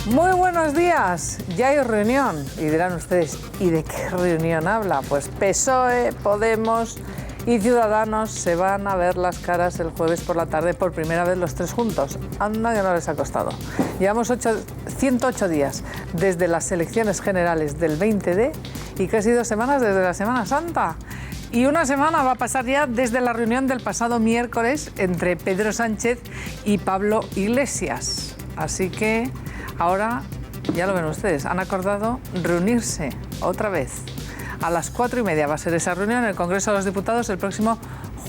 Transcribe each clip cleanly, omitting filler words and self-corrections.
Muy buenos días, ya hay reunión y dirán ustedes, ¿y de qué reunión habla? Pues PSOE, Podemos y Ciudadanos se van a ver las caras el jueves por la tarde por primera vez los tres juntos. Anda que no les ha costado. Llevamos 108 días desde las elecciones generales del 20D y casi 2 semanas desde la Semana Santa. Y una semana va a pasar ya desde la reunión del pasado miércoles entre Pedro Sánchez y Pablo Iglesias. Así que ahora, ya lo ven ustedes, han acordado reunirse otra vez. A las 4:30 va a ser esa reunión en el Congreso de los Diputados el próximo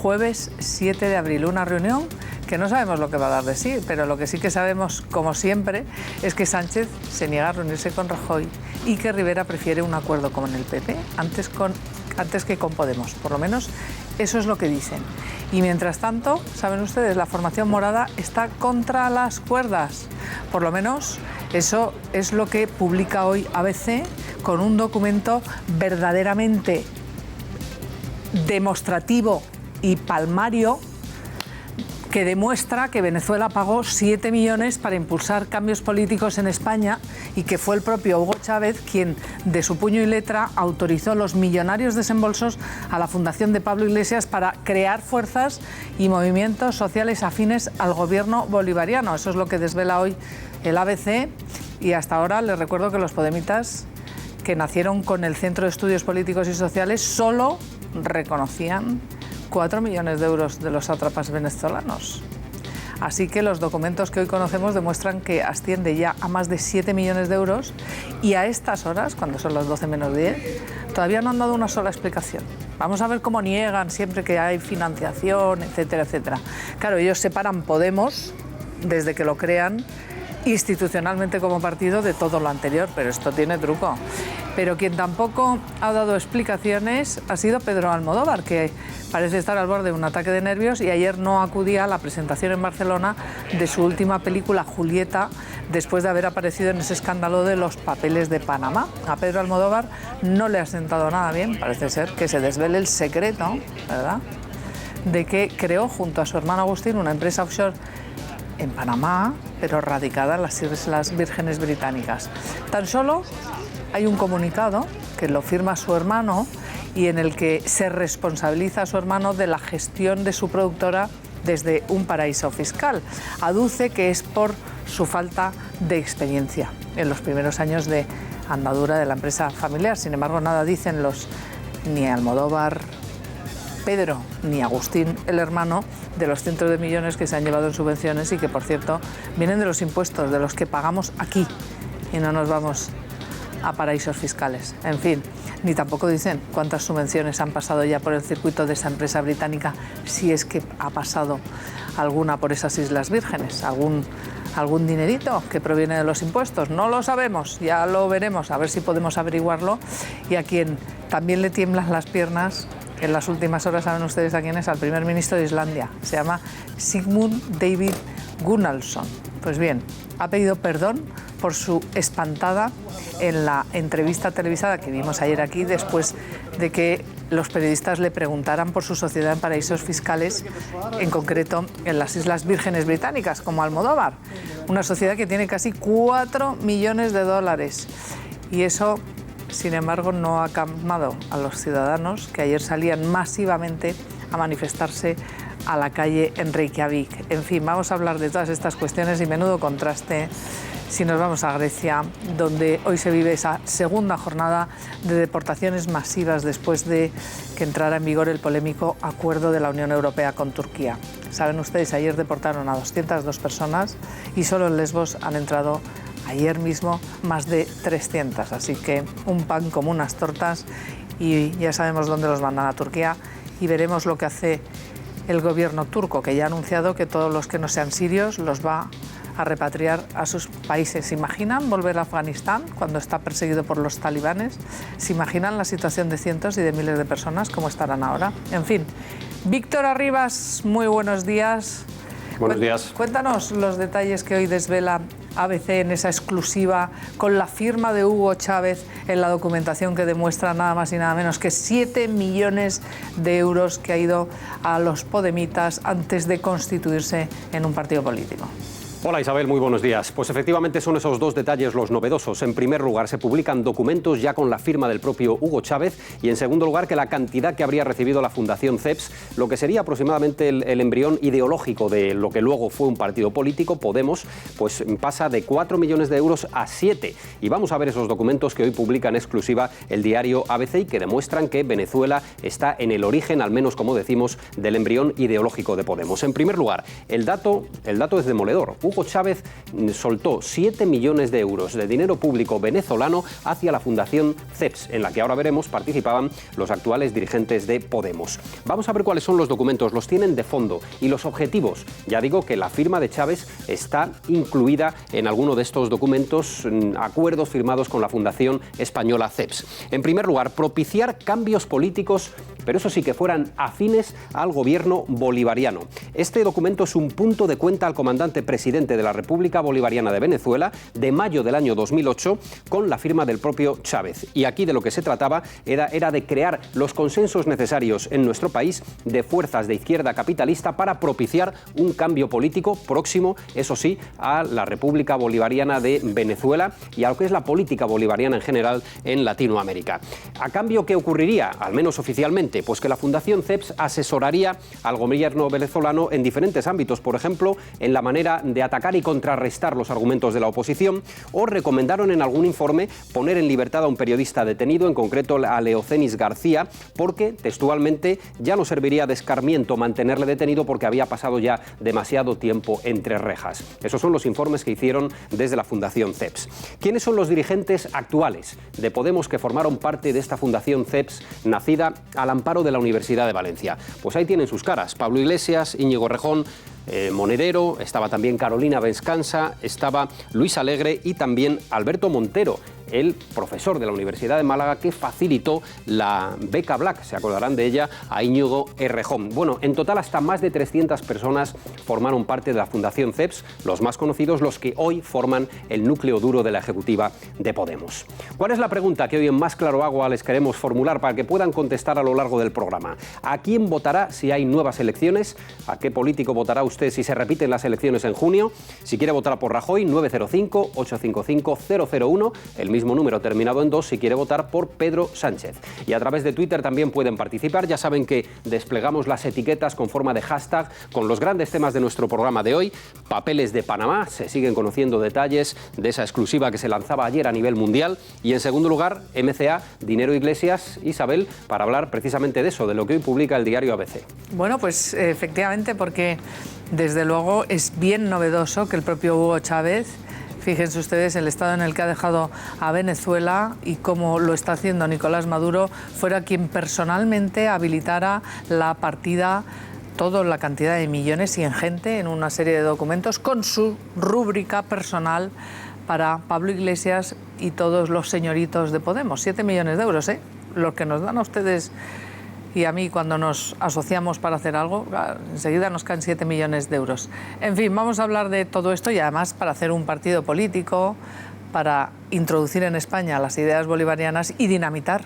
jueves 7 de abril. Una reunión que no sabemos lo que va a dar de sí, pero lo que sí que sabemos, como siempre, es que Sánchez se niega a reunirse con Rajoy y que Rivera prefiere un acuerdo con el PP antes que con Podemos. Por lo menos eso es lo que dicen. Y mientras tanto, saben ustedes, la formación morada está contra las cuerdas. Por lo menos eso es lo que publica hoy ABC con un documento verdaderamente demostrativo y palmario que demuestra que Venezuela pagó 7 millones para impulsar cambios políticos en España y que fue el propio Hugo Chávez quien, de su puño y letra, autorizó los millonarios desembolsos a la Fundación de Pablo Iglesias para crear fuerzas y movimientos sociales afines al gobierno bolivariano. Eso es lo que desvela hoy el ABC y hasta ahora les recuerdo que los podemitas que nacieron con el Centro de Estudios Políticos y Sociales solo reconocían 4 millones de euros de los sátrapas venezolanos. Así que los documentos que hoy conocemos demuestran que asciende ya a más de 7 millones de euros y a estas horas, cuando son las 12 menos 10, todavía no han dado una sola explicación. Vamos a ver cómo niegan siempre que hay financiación, etcétera, etcétera. Claro, ellos separan Podemos, desde que lo crean, institucionalmente como partido de todo lo anterior, pero esto tiene truco. Pero quien tampoco ha dado explicaciones ha sido Pedro Almodóvar, que parece estar al borde de un ataque de nervios y ayer no acudía a la presentación en Barcelona de su última película, Julieta, después de haber aparecido en ese escándalo de los papeles de Panamá. A Pedro Almodóvar no le ha sentado nada bien, parece ser que se desvele el secreto, ¿verdad?, de que creó junto a su hermano Agustín una empresa offshore en Panamá, pero radicada en las Islas Vírgenes Británicas. Tan solo hay un comunicado que lo firma su hermano y en el que se responsabiliza a su hermano de la gestión de su productora desde un paraíso fiscal. Aduce que es por su falta de experiencia en los primeros años de andadura de la empresa familiar. Sin embargo, nada dicen ni Almodóvar, Pedro, ni Agustín, el hermano, de los cientos de millones que se han llevado en subvenciones y que, por cierto, vienen de los impuestos, de los que pagamos aquí y no nos vamos a paraísos fiscales. En fin, ni tampoco dicen cuántas subvenciones han pasado ya por el circuito de esa empresa británica, si es que ha pasado alguna por esas Islas Vírgenes, algún dinerito que proviene de los impuestos. No lo sabemos, ya lo veremos, a ver si podemos averiguarlo. Y a quien también le tiemblan las piernas en las últimas horas, saben ustedes a quién es, al primer ministro de Islandia. Se llama Sigmund David Gunnlaugsson. Pues bien, ha pedido perdón por su espantada en la entrevista televisada que vimos ayer aquí, después de que los periodistas le preguntaran por su sociedad en paraísos fiscales, en concreto en las Islas Vírgenes Británicas, como Almodóvar. Una sociedad que tiene casi 4 millones de dólares. Y eso, sin embargo, no ha calmado a los ciudadanos que ayer salían masivamente a manifestarse a la calle en Reykjavik. En fin, vamos a hablar de todas estas cuestiones y menudo contraste si nos vamos a Grecia, donde hoy se vive esa segunda jornada de deportaciones masivas después de que entrara en vigor el polémico acuerdo de la Unión Europea con Turquía. Saben ustedes, ayer deportaron a 202 personas y solo en Lesbos han entrado ayer mismo más de 300, así que un pan como unas tortas y ya sabemos dónde los mandan, a Turquía, y veremos lo que hace el gobierno turco, que ya ha anunciado que todos los que no sean sirios los va a repatriar a sus países. ¿Se imaginan volver a Afganistán cuando está perseguido por los talibanes? ¿Se imaginan la situación de cientos y de miles de personas cómo estarán ahora? En fin, Víctor Arribas, muy buenos días. Buenos días. Cuéntanos los detalles que hoy desvela ABC en esa exclusiva con la firma de Hugo Chávez en la documentación que demuestra nada más y nada menos que 7 millones de euros que ha ido a los podemitas antes de constituirse en un partido político. Hola Isabel, muy buenos días. Pues efectivamente son esos dos detalles los novedosos. En primer lugar, se publican documentos ya con la firma del propio Hugo Chávez y en segundo lugar que la cantidad que habría recibido la Fundación CEPS, lo que sería aproximadamente el embrión ideológico de lo que luego fue un partido político, Podemos, pues pasa de 4 millones de euros a 7. Y vamos a ver esos documentos que hoy publica en exclusiva el diario ABC y que demuestran que Venezuela está en el origen, al menos como decimos, del embrión ideológico de Podemos. En primer lugar, el dato es demoledor. Hugo Chávez soltó 7 millones de euros de dinero público venezolano hacia la Fundación CEPS, en la que ahora veremos participaban los actuales dirigentes de Podemos. Vamos a ver cuáles son los documentos, los tienen de fondo y los objetivos. Ya digo que la firma de Chávez está incluida en alguno de estos documentos, acuerdos firmados con la Fundación Española CEPS. En primer lugar, propiciar cambios políticos, pero eso sí que fueran afines al gobierno bolivariano. Este documento es un punto de cuenta al comandante presidente de la República Bolivariana de Venezuela de mayo del año 2008 con la firma del propio Chávez. Y aquí de lo que se trataba era de crear los consensos necesarios en nuestro país de fuerzas de izquierda capitalista para propiciar un cambio político próximo, eso sí, a la República Bolivariana de Venezuela y a lo que es la política bolivariana en general en Latinoamérica. ¿A cambio qué ocurriría? Al menos oficialmente, pues que la Fundación CEPS asesoraría al gobierno venezolano en diferentes ámbitos, por ejemplo, en la manera de atacar y contrarrestar los argumentos de la oposición, o recomendaron en algún informe poner en libertad a un periodista detenido, en concreto a Leocenis García, porque textualmente ya no serviría de escarmiento mantenerle detenido porque había pasado ya demasiado tiempo entre rejas. Esos son los informes que hicieron desde la Fundación CEPS. ¿Quiénes son los dirigentes actuales de Podemos que formaron parte de esta Fundación CEPS nacida al amparo de la Universidad de Valencia? Pues ahí tienen sus caras: Pablo Iglesias, Íñigo Errejón, Monedero, estaba también Carolina Vescanza, estaba Luis Alegre y también Alberto Montero, el profesor de la Universidad de Málaga que facilitó la beca Black, se acordarán de ella, a Íñigo Errejón. Bueno, en total hasta más de 300 personas formaron parte de la Fundación CEPS, los más conocidos, los que hoy forman el núcleo duro de la ejecutiva de Podemos. ¿Cuál es la pregunta que hoy en Más Claro Agua les queremos formular para que puedan contestar a lo largo del programa? ¿A quién votará si hay nuevas elecciones? ¿A qué político votará usted si se repiten las elecciones en junio? Si quiere votar por Rajoy, 905-855-001, el mismo número terminado en 2 si quiere votar por Pedro Sánchez. Y a través de Twitter también pueden participar. Ya saben que desplegamos las etiquetas con forma de hashtag con los grandes temas de nuestro programa de hoy. Papeles de Panamá, se siguen conociendo detalles de esa exclusiva que se lanzaba ayer a nivel mundial. Y en segundo lugar, MCA, Dinero Iglesias, Isabel, para hablar precisamente de eso, de lo que hoy publica el diario ABC. Bueno, pues efectivamente, porque desde luego es bien novedoso que el propio Hugo Chávez, fíjense ustedes el estado en el que ha dejado a Venezuela y cómo lo está haciendo Nicolás Maduro, fuera quien personalmente habilitara la partida, toda la cantidad de millones y en gente en una serie de documentos con su rúbrica personal para Pablo Iglesias y todos los señoritos de Podemos. 7 millones de euros, ¿eh? Los que nos dan a ustedes y a mí cuando nos asociamos para hacer algo, enseguida nos caen 7 millones de euros. En fin, vamos a hablar de todo esto y además para hacer un partido político, para introducir en España las ideas bolivarianas y dinamitar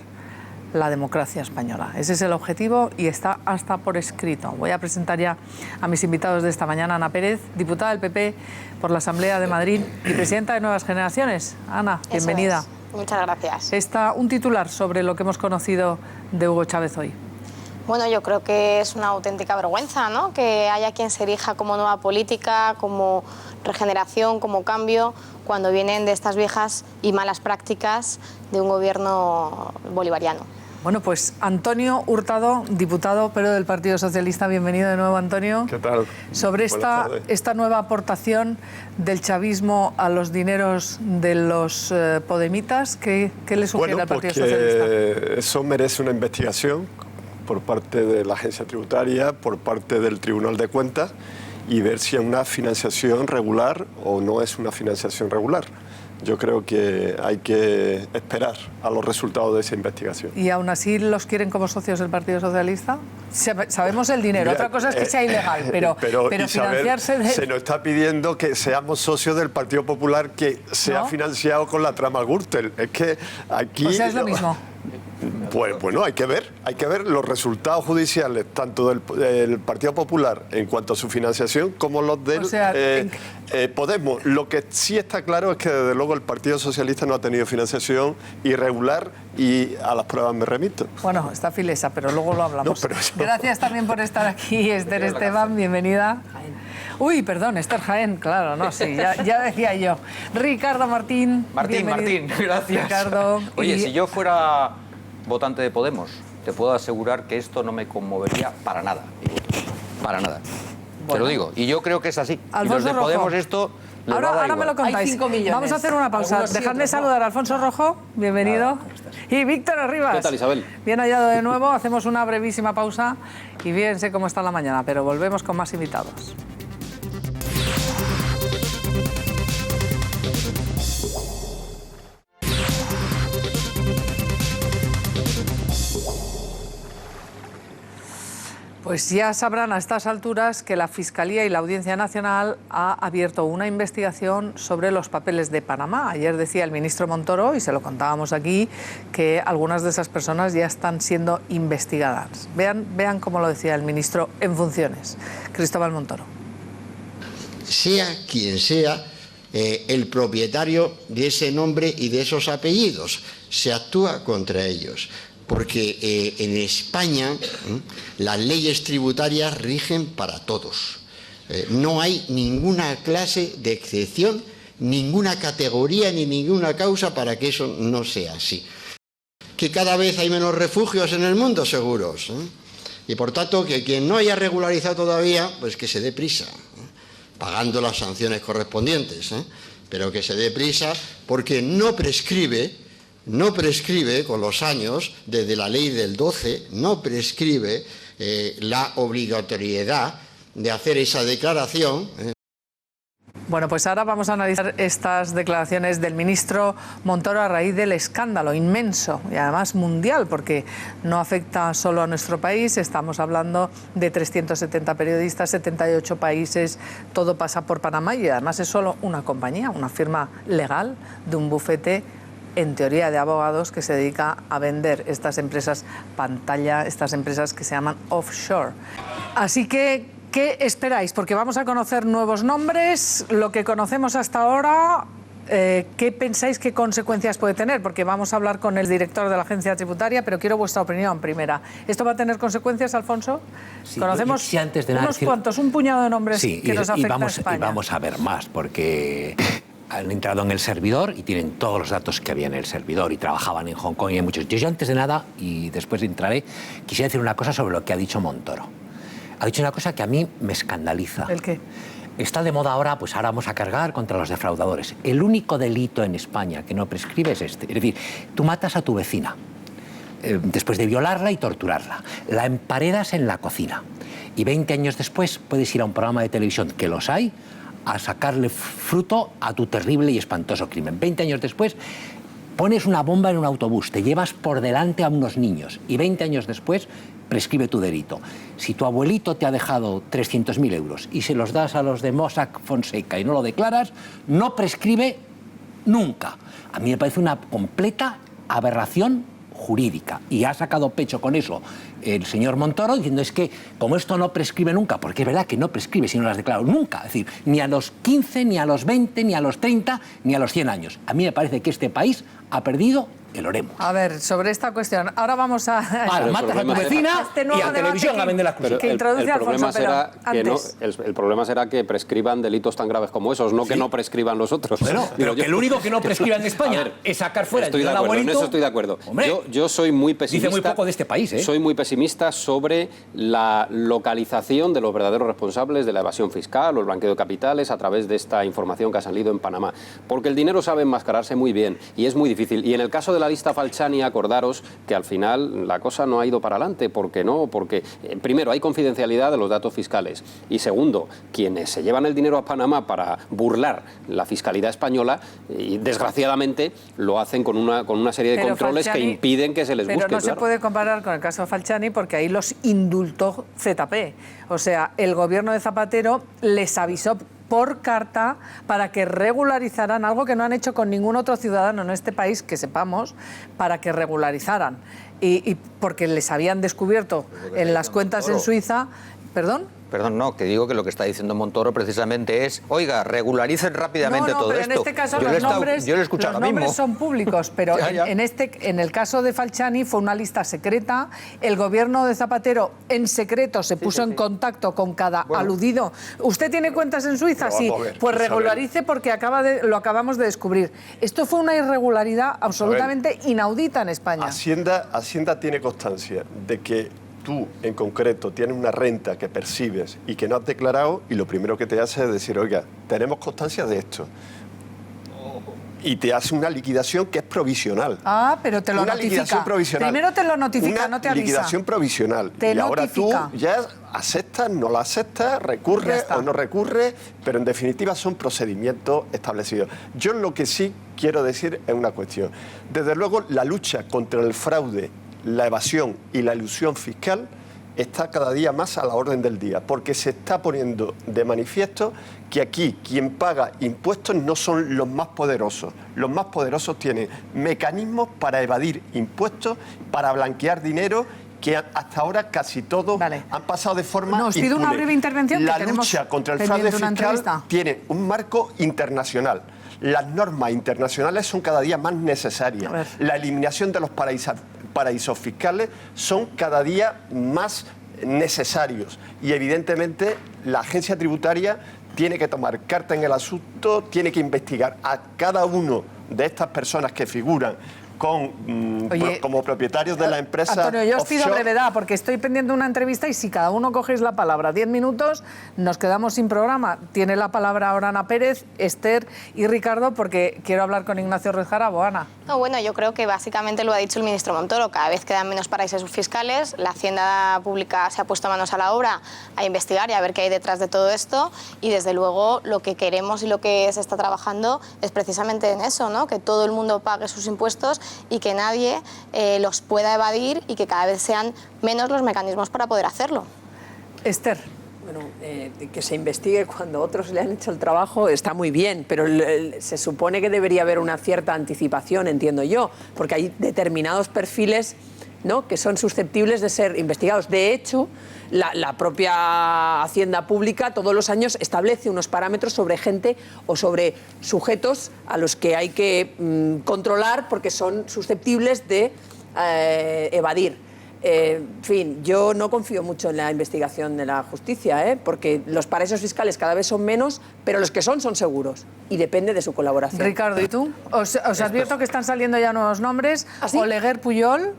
la democracia española. Ese es el objetivo y está hasta por escrito. Voy a presentar ya a mis invitados de esta mañana. Ana Pérez, diputada del PP por la Asamblea de Madrid y presidenta de Nuevas Generaciones. Ana, bienvenida. Muchas gracias. Está un titular sobre lo que hemos conocido de Hugo Chávez hoy. Bueno, yo creo que es una auténtica vergüenza, ¿no?, que haya quien se erija como nueva política, como regeneración, como cambio, cuando vienen de estas viejas y malas prácticas de un gobierno bolivariano. Bueno, pues Antonio Hurtado, diputado pero del Partido Socialista, bienvenido de nuevo, Antonio. ¿Qué tal? Sobre esta nueva aportación del chavismo a los dineros de los podemitas, ¿qué le sugiere al Partido Socialista? Eso merece una investigación por parte de la Agencia Tributaria, por parte del Tribunal de Cuentas, y ver si es una financiación regular o no es una financiación regular. Yo creo que hay que esperar a los resultados de esa investigación. ¿Y aún así los quieren como socios del Partido Socialista? Sabemos el dinero, otra cosa es que sea ilegal, pero Isabel, financiarse... se nos está pidiendo que seamos socios del Partido Popular que sea financiado con la trama Gürtel. Es que aquí... O sea, es lo mismo. Pues bueno, hay que ver los resultados judiciales, tanto del Partido Popular en cuanto a su financiación, como los del Podemos. Lo que sí está claro es que desde luego el Partido Socialista no ha tenido financiación irregular y a las pruebas me remito. Bueno, está filesa, pero luego lo hablamos. No, eso... Gracias también por estar aquí, Esther Esteban, bienvenida. Uy, perdón, Esther Jaén, claro, no, sí, ya decía yo. Ricardo Martín. Martín, gracias. Ricardo. Oye, si yo fuera votante de Podemos, te puedo asegurar que esto no me conmovería para nada. Para nada. Bueno. Te lo digo. Y yo creo que es así. Alfonso y los de Rojo. Podemos esto... Ahora me lo contáis. Hay 5 millones. Vamos a hacer una pausa. Dejadme saludar a Alfonso Rojo, bienvenido. Y Víctor Arribas. ¿Qué tal, Isabel? Bien hallado de nuevo. Hacemos una brevísima pausa y fíjense cómo está la mañana, pero volvemos con más invitados. Pues ya sabrán a estas alturas que la Fiscalía y la Audiencia Nacional ha abierto una investigación sobre los papeles de Panamá. Ayer decía el ministro Montoro, y se lo contábamos aquí, que algunas de esas personas ya están siendo investigadas. Vean cómo lo decía el ministro en funciones, Cristóbal Montoro. Sea quien sea el propietario de ese nombre y de esos apellidos, se actúa contra ellos. Porque en España las leyes tributarias rigen para todos. No hay ninguna clase de excepción, ninguna categoría ni ninguna causa para que eso no sea así. Que cada vez hay menos refugios en el mundo, seguros. Y por tanto, que quien no haya regularizado todavía, pues que se dé prisa, pagando las sanciones correspondientes, pero que se dé prisa porque no prescribe con los años, desde la ley del 12, no prescribe la obligatoriedad de hacer esa declaración. Bueno, pues ahora vamos a analizar estas declaraciones del ministro Montoro a raíz del escándalo inmenso y además mundial, porque no afecta solo a nuestro país, estamos hablando de 370 periodistas, 78 países, todo pasa por Panamá y además es solo una compañía, una firma legal de un bufete en teoría de abogados que se dedica a vender estas empresas pantalla, estas empresas que se llaman offshore. Así que, ¿qué esperáis? Porque vamos a conocer nuevos nombres, lo que conocemos hasta ahora, ¿qué pensáis qué consecuencias puede tener? Porque vamos a hablar con el director de la agencia tributaria, pero quiero vuestra opinión primera. ¿Esto va a tener consecuencias, Alfonso? Sí, conocemos sí, antes de nada unos cuantos, un puñado de nombres que nos afectan a España. Y vamos a ver más, porque han entrado en el servidor y tienen todos los datos que había en el servidor y trabajaban en Hong Kong y hay muchos. Yo antes de nada, y después entraré, quisiera decir una cosa sobre lo que ha dicho Montoro. Ha dicho una cosa que a mí me escandaliza. ¿El qué? Está de moda ahora, pues ahora vamos a cargar contra los defraudadores. El único delito en España que no prescribe es este. Es decir, tú matas a tu vecina, después de violarla y torturarla. La emparedas en la cocina. Y 20 años después puedes ir a un programa de televisión, que los hay, a sacarle fruto a tu terrible y espantoso crimen. 20 años después, pones una bomba en un autobús, te llevas por delante a unos niños y 20 años después prescribe tu delito. Si tu abuelito te ha dejado 300.000 euros y se los das a los de Mossack Fonseca y no lo declaras, no prescribe nunca. A mí me parece una completa aberración jurídica y ha sacado pecho con eso el señor Montoro diciendo es que como esto no prescribe nunca, porque es verdad que no prescribe si no las declaro nunca, es decir, ni a los 15, ni a los 20, ni a los 30, ni a los 100 años. A mí me parece que este país ha perdido el oremos. A ver, sobre esta cuestión, ahora vamos a... matas a tu vecina y a televisión a vender las cosas. Que introduce Alfonso, pero antes... El problema será que prescriban delitos tan graves como esos, no que no prescriban los otros. Bueno, pero que el único que no prescriba en España es sacar fuera el dinero del abuelito. En eso estoy de acuerdo. Yo soy muy pesimista. Dice muy poco de este país, ¿eh? Soy muy pesimista sobre la localización de los verdaderos responsables de la evasión fiscal o el blanqueo de capitales a través de esta información que ha salido en Panamá. Porque el dinero sabe enmascararse muy bien y es muy difícil. Y en el caso de de la lista Falciani, acordaros que al final la cosa no ha ido para adelante. ¿Por qué no? Porque, primero, hay confidencialidad de los datos fiscales. Y segundo, quienes se llevan el dinero a Panamá para burlar la fiscalidad española, y desgraciadamente lo hacen con una serie de controles Falciani, que impiden que se les busque. Pero no se puede comparar con el caso de Falciani porque ahí los indultó ZP. O sea, el gobierno de Zapatero les avisó por carta para que regularizaran algo que no han hecho con ningún otro ciudadano en este país, que sepamos, para que regularizaran. Y porque les habían descubierto en las cuentas en Suiza... ¿Perdón? Perdón, no, que digo que lo que está diciendo Montoro precisamente es, oiga, regularicen rápidamente todo pero esto. En este caso los nombres son públicos, pero ya. En el caso de Falciani fue una lista secreta. El gobierno de Zapatero en secreto se puso en contacto con cada aludido. ¿Usted tiene cuentas en Suiza? Sí. Pues regularice porque lo acabamos de descubrir. Esto fue una irregularidad absolutamente inaudita en España. Hacienda tiene constancia de que tú, en concreto, tienes una renta que percibes y que no has declarado, y lo primero que te hace es decir, oiga, tenemos constancia de esto. Y te hace una liquidación que es provisional. Ah, pero te lo notifica. Una liquidación provisional. Primero te lo notifica, no te avisa. Liquidación provisional. Y ahora tú ya aceptas, no la aceptas, recurres o no recurres, pero en definitiva son procedimientos establecidos. Yo lo que sí quiero decir es una cuestión. Desde luego, la lucha contra el fraude, la evasión y la elusión fiscal está cada día más a la orden del día, porque se está poniendo de manifiesto que aquí quien paga impuestos no son los más poderosos. Los más poderosos tienen mecanismos para evadir impuestos, para blanquear dinero, que hasta ahora casi todos han pasado de forma impune. Os pido una breve intervención. La lucha contra el fraude fiscal tiene un marco internacional. Las normas internacionales son cada día más necesarias. La eliminación de los paraísos fiscales son cada día más necesarios. Y evidentemente la agencia tributaria tiene que tomar carta en el asunto, tiene que investigar a cada uno de estas personas que figuran como propietarios de la empresa. Antonio, yo os pido brevedad porque estoy pendiente de una entrevista y si cada uno cogéis la palabra 10 minutos, nos quedamos sin programa. Tiene la palabra ahora Ana Pérez, Esther y Ricardo, porque quiero hablar con Ignacio Ruiz Jarabo. Ana. No, bueno, yo creo que básicamente lo ha dicho el ministro Montoro. Cada vez quedan menos paraísos fiscales. La Hacienda Pública se ha puesto manos a la obra a investigar y a ver qué hay detrás de todo esto. Y desde luego lo que queremos y lo que se está trabajando es precisamente en eso, ¿no? Que todo el mundo pague sus impuestos y que nadie los pueda evadir y que cada vez sean menos los mecanismos para poder hacerlo. Esther. Bueno, que se investigue cuando otros le han hecho el trabajo está muy bien, pero se supone que debería haber una cierta anticipación, entiendo yo, porque hay determinados perfiles, ¿no?, que son susceptibles de ser investigados. De hecho, la propia Hacienda Pública todos los años establece unos parámetros sobre gente o sobre sujetos a los que hay que controlar porque son susceptibles de evadir. En fin, yo no confío mucho en la investigación de la justicia, porque los paraísos fiscales cada vez son menos, pero los que son seguros y depende de su colaboración. Ricardo, ¿y tú? Os advierto que están saliendo ya nuevos nombres. ¿Ah, sí? Oleguer Pujol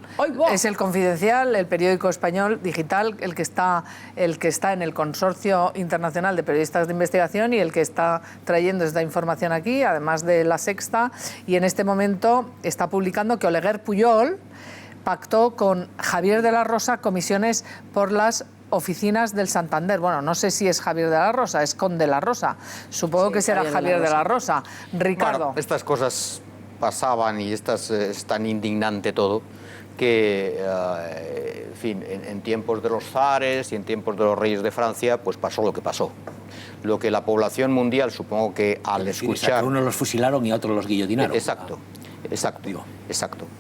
es el Confidencial, el periódico español digital, el que está en el Consorcio Internacional de Periodistas de Investigación y el que está trayendo esta información aquí, además de La Sexta, y en este momento está publicando que Oleguer Pujol pactó con Javier de la Rosa comisiones por las oficinas del Santander. Bueno, no sé si es Javier de la Rosa, es con de la Rosa. Supongo que será Javier de la Rosa. Ricardo. Bueno, estas cosas pasaban y estas es tan indignante todo que, en fin, en tiempos de los zares y en tiempos de los reyes de Francia, pues pasó lo que pasó. Lo que la población mundial, supongo que al escuchar... Unos los fusilaron y otros los guillotinaron. Exacto.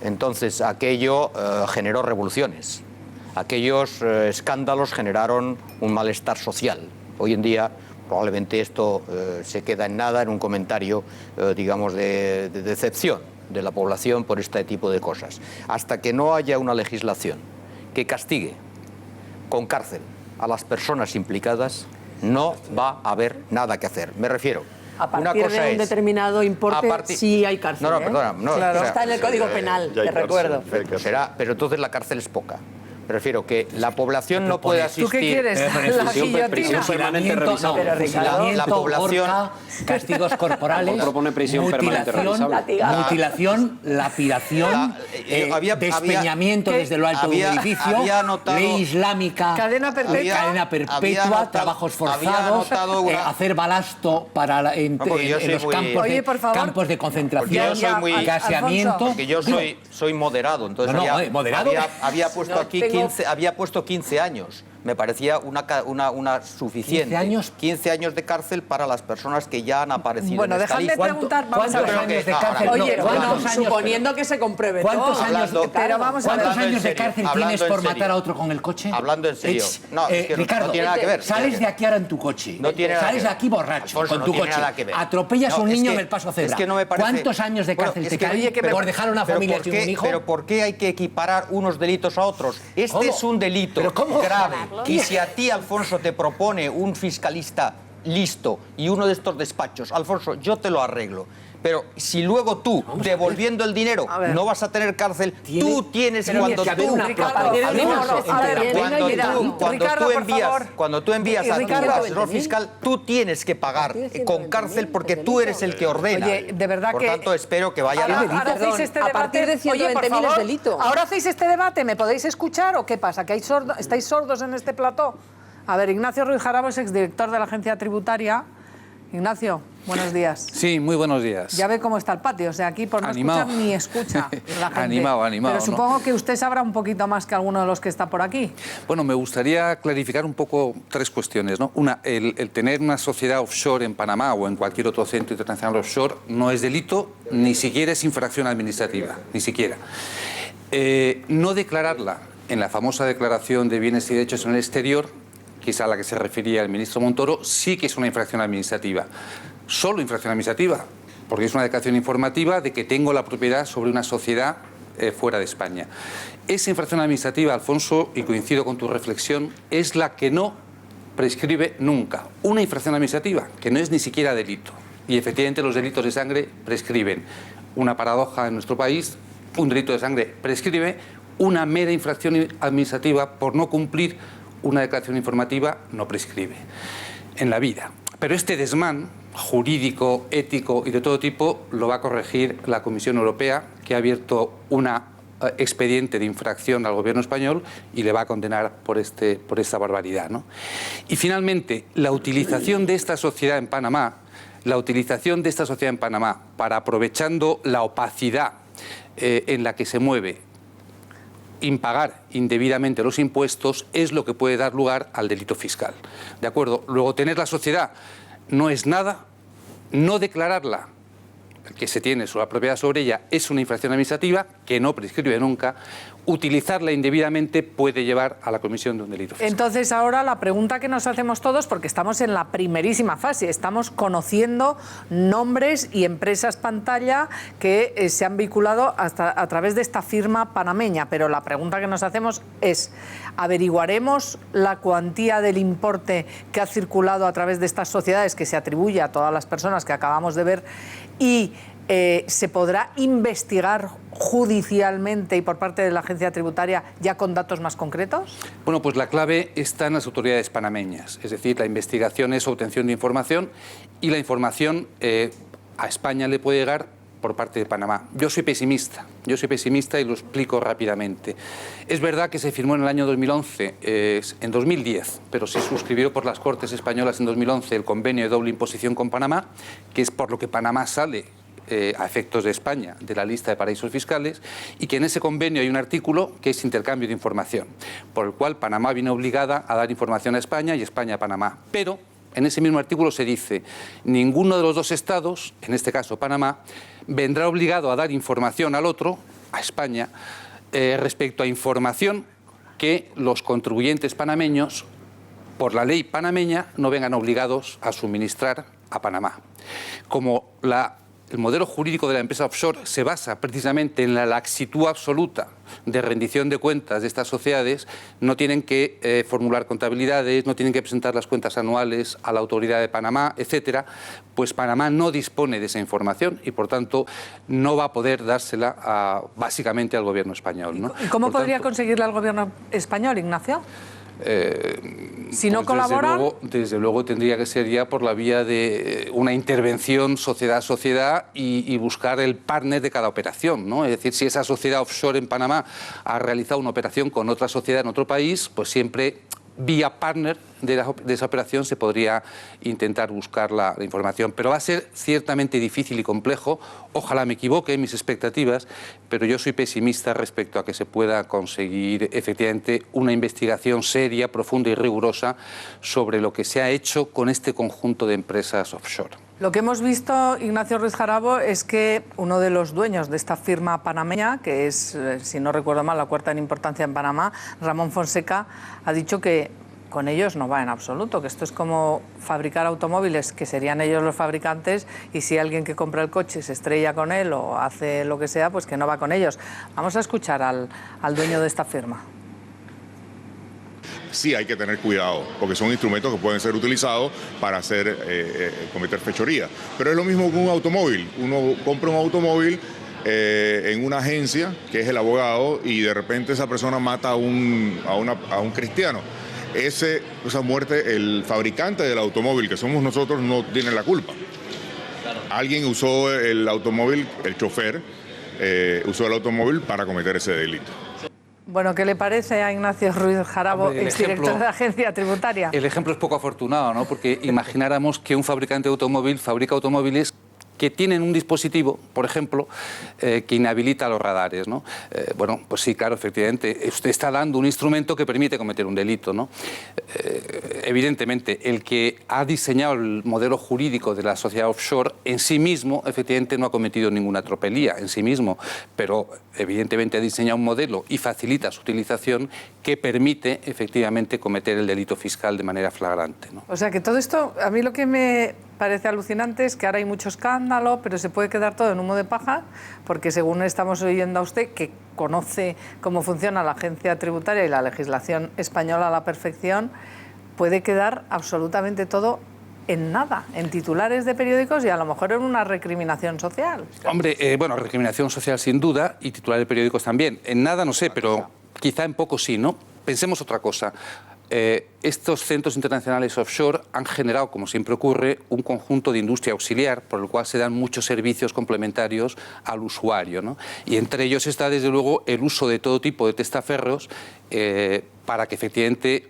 Entonces, aquello generó revoluciones. Aquellos escándalos generaron un malestar social. Hoy en día, probablemente esto se queda en nada, en un comentario, digamos, de decepción de la población por este tipo de cosas. Hasta que no haya una legislación que castigue con cárcel a las personas implicadas, no va a haber nada que hacer. Me refiero... A partir de un determinado importe, sí hay cárcel. No, perdona. Claro. O sea, está en el Código Penal, te recuerdo. Pero entonces la cárcel es poca. Me refiero que la población no puede asistir... ¿Tú qué quieres? ¿La guillotina? Permanente revisable. La población... horca, castigos corporales, propone prisión permanente revisable. mutilación, lapidación, despeñamiento desde lo alto de un edificio, ley islámica, cadena perpetua, trabajos forzados, hacer balasto para en los campos de concentración, gaseamiento. Porque yo soy moderado, entonces moderado. había puesto aquí 15 años. Me parecía una suficiente. 15 años de cárcel para las personas que ya han aparecido en esta lista. Bueno, dejadme preguntar, vamos a ver. ¿Cuántos años de cárcel? Oye, suponiendo que se compruebe ¿Cuántos todo. años de cárcel tienes por matar a otro con el coche? Hablando en serio. No, es que Ricardo, no tiene nada que ver. Sales de aquí ahora en tu coche. No tiene nada sales que de aquí borracho Alfonso, con tu coche. Atropellas a un niño en el paso cebra. Es que no me parece... ¿Cuántos años de cárcel te caen por dejar a una familia sin un hijo? Pero ¿por qué hay que equiparar unos delitos a otros? Este es un delito grave. Y si a ti, Alfonso, te propone un fiscalista listo y uno de estos despachos, Alfonso, yo te lo arreglo. Pero si luego tú, devolviendo el dinero, no vas a tener cárcel, tú tienes cuando tú envías a tu asesor fiscal, tú tienes que pagar con cárcel porque tú eres el que ordena. Oye, de verdad Por tanto, espero que vaya ahora hacéis este debate. A partir de 120.000 es delito. Ahora hacéis este debate, ¿me podéis escuchar o qué pasa? ¿Que estáis sordos en este plató? A ver, Ignacio Ruiz Jarabo es exdirector de la Agencia Tributaria. Ignacio, buenos días. Sí, muy buenos días. Ya ve cómo está el patio, o sea, aquí por no escuchar ni escucha la gente. Animado. Pero supongo que usted sabrá un poquito más que alguno de los que está por aquí. Bueno, me gustaría clarificar un poco tres cuestiones, ¿no? Una, el tener una sociedad offshore en Panamá o en cualquier otro centro internacional offshore no es delito, ni siquiera es infracción administrativa, ni siquiera. No declararla en la famosa declaración de bienes y derechos en el exterior, que es a la que se refería el ministro Montoro, sí que es una infracción administrativa. Solo infracción administrativa, porque es una declaración informativa de que tengo la propiedad sobre una sociedad fuera de España. Esa infracción administrativa, Alfonso, y coincido con tu reflexión, es la que no prescribe nunca. Una infracción administrativa, que no es ni siquiera delito. Y efectivamente los delitos de sangre prescriben. Una paradoja en nuestro país, un delito de sangre prescribe, una mera infracción administrativa por no cumplir una declaración informativa no prescribe en la vida. Pero este desmán jurídico, ético y de todo tipo lo va a corregir la Comisión Europea, que ha abierto una expediente de infracción al gobierno español y le va a condenar por esta barbaridad, ¿no? Y finalmente, la utilización de esta sociedad en Panamá, para, aprovechando la opacidad en la que se mueve, impagar indebidamente los impuestos, es lo que puede dar lugar al delito fiscal. ¿De acuerdo? Luego, tener la sociedad no es nada, no declararla, que se tiene la propiedad sobre ella, es una infracción administrativa que no prescribe nunca. Utilizarla indebidamente puede llevar a la comisión de un delito fiscal. Entonces, ahora la pregunta que nos hacemos todos, porque estamos en la primerísima fase, estamos conociendo nombres y empresas pantalla que se han vinculado a través de esta firma panameña, pero la pregunta que nos hacemos es, ¿averiguaremos la cuantía del importe que ha circulado a través de estas sociedades que se atribuye a todas las personas que acabamos de ver y se podrá investigar judicialmente y por parte de la agencia tributaria ya con datos más concretos? Bueno, pues la clave está en las autoridades panameñas, es decir, la investigación es obtención de información y la información a España le puede llegar por parte de Panamá. Yo soy pesimista y lo explico rápidamente. Es verdad que se firmó en el año 2011, en 2010, pero se suscribió por las Cortes Españolas en 2011 el convenio de doble imposición con Panamá, que es por lo que Panamá sale a efectos de España de la lista de paraísos fiscales, y que en ese convenio hay un artículo que es intercambio de información, por el cual Panamá viene obligada a dar información a España y España a Panamá. Pero en ese mismo artículo se dice, ninguno de los dos estados, en este caso Panamá, vendrá obligado a dar información al otro, a España, respecto a información que los contribuyentes panameños, por la ley panameña, no vengan obligados a suministrar a Panamá. Como la el modelo jurídico de la empresa offshore se basa precisamente en la laxitud absoluta de rendición de cuentas de estas sociedades. No tienen que formular contabilidades, no tienen que presentar las cuentas anuales a la autoridad de Panamá, etcétera. Pues Panamá no dispone de esa información y, por tanto, no va a poder dársela básicamente al gobierno español, ¿no? ¿Y cómo podría conseguirla el gobierno español, Ignacio? Si no colaboran, desde luego tendría que ser ya por la vía de una intervención sociedad-sociedad y buscar el partner de cada operación, ¿no? Es decir, si esa sociedad offshore en Panamá ha realizado una operación con otra sociedad en otro país, pues siempre vía partner de esa operación se podría intentar buscar la información. Pero va a ser ciertamente difícil y complejo. Ojalá me equivoque en mis expectativas, pero yo soy pesimista respecto a que se pueda conseguir efectivamente una investigación seria, profunda y rigurosa sobre lo que se ha hecho con este conjunto de empresas offshore. Lo que hemos visto, Ignacio Ruiz Jarabo, es que uno de los dueños de esta firma panameña, que es, si no recuerdo mal, la cuarta en importancia en Panamá, Ramón Fonseca, ha dicho que con ellos no va en absoluto, que esto es como fabricar automóviles, que serían ellos los fabricantes, y si alguien que compra el coche se estrella con él o hace lo que sea, pues que no va con ellos. Vamos a escuchar al dueño de esta firma. Sí hay que tener cuidado, porque son instrumentos que pueden ser utilizados para cometer fechoría. Pero es lo mismo que un automóvil. Uno compra un automóvil en una agencia, que es el abogado, y de repente esa persona mata a un cristiano. Esa muerte, el fabricante del automóvil, que somos nosotros, no tiene la culpa. Alguien usó el automóvil, el chofer, usó el automóvil para cometer ese delito. Bueno, ¿qué le parece a Ignacio Ruiz Jarabo, exdirector de la Agencia Tributaria? El ejemplo es poco afortunado, ¿no? Porque imagináramos que un fabricante de automóvil fabrica automóviles que tienen un dispositivo, por ejemplo, que inhabilita los radares, ¿no? Bueno, pues sí, claro, efectivamente, usted está dando un instrumento que permite cometer un delito, ¿no? Evidentemente, el que ha diseñado el modelo jurídico de la sociedad offshore en sí mismo, efectivamente, no ha cometido ninguna tropelía en sí mismo, pero evidentemente ha diseñado un modelo y facilita su utilización que permite, efectivamente, cometer el delito fiscal de manera flagrante, ¿no? O sea que todo esto, a mí lo que me parece alucinante es que ahora hay mucho escándalo, pero se puede quedar todo en humo de paja, porque según estamos oyendo a usted, que conoce cómo funciona la agencia tributaria y la legislación española a la perfección, puede quedar absolutamente todo en nada, en titulares de periódicos y a lo mejor en una recriminación social. Hombre, bueno, recriminación social sin duda y titulares de periódicos también. En nada no sé, pero quizá en poco sí, ¿no? Pensemos otra cosa. Estos centros internacionales offshore han generado, como siempre ocurre, un conjunto de industria auxiliar, por el cual se dan muchos servicios complementarios al usuario, ¿no? Y entre ellos está, desde luego, el uso de todo tipo de testaferros para que efectivamente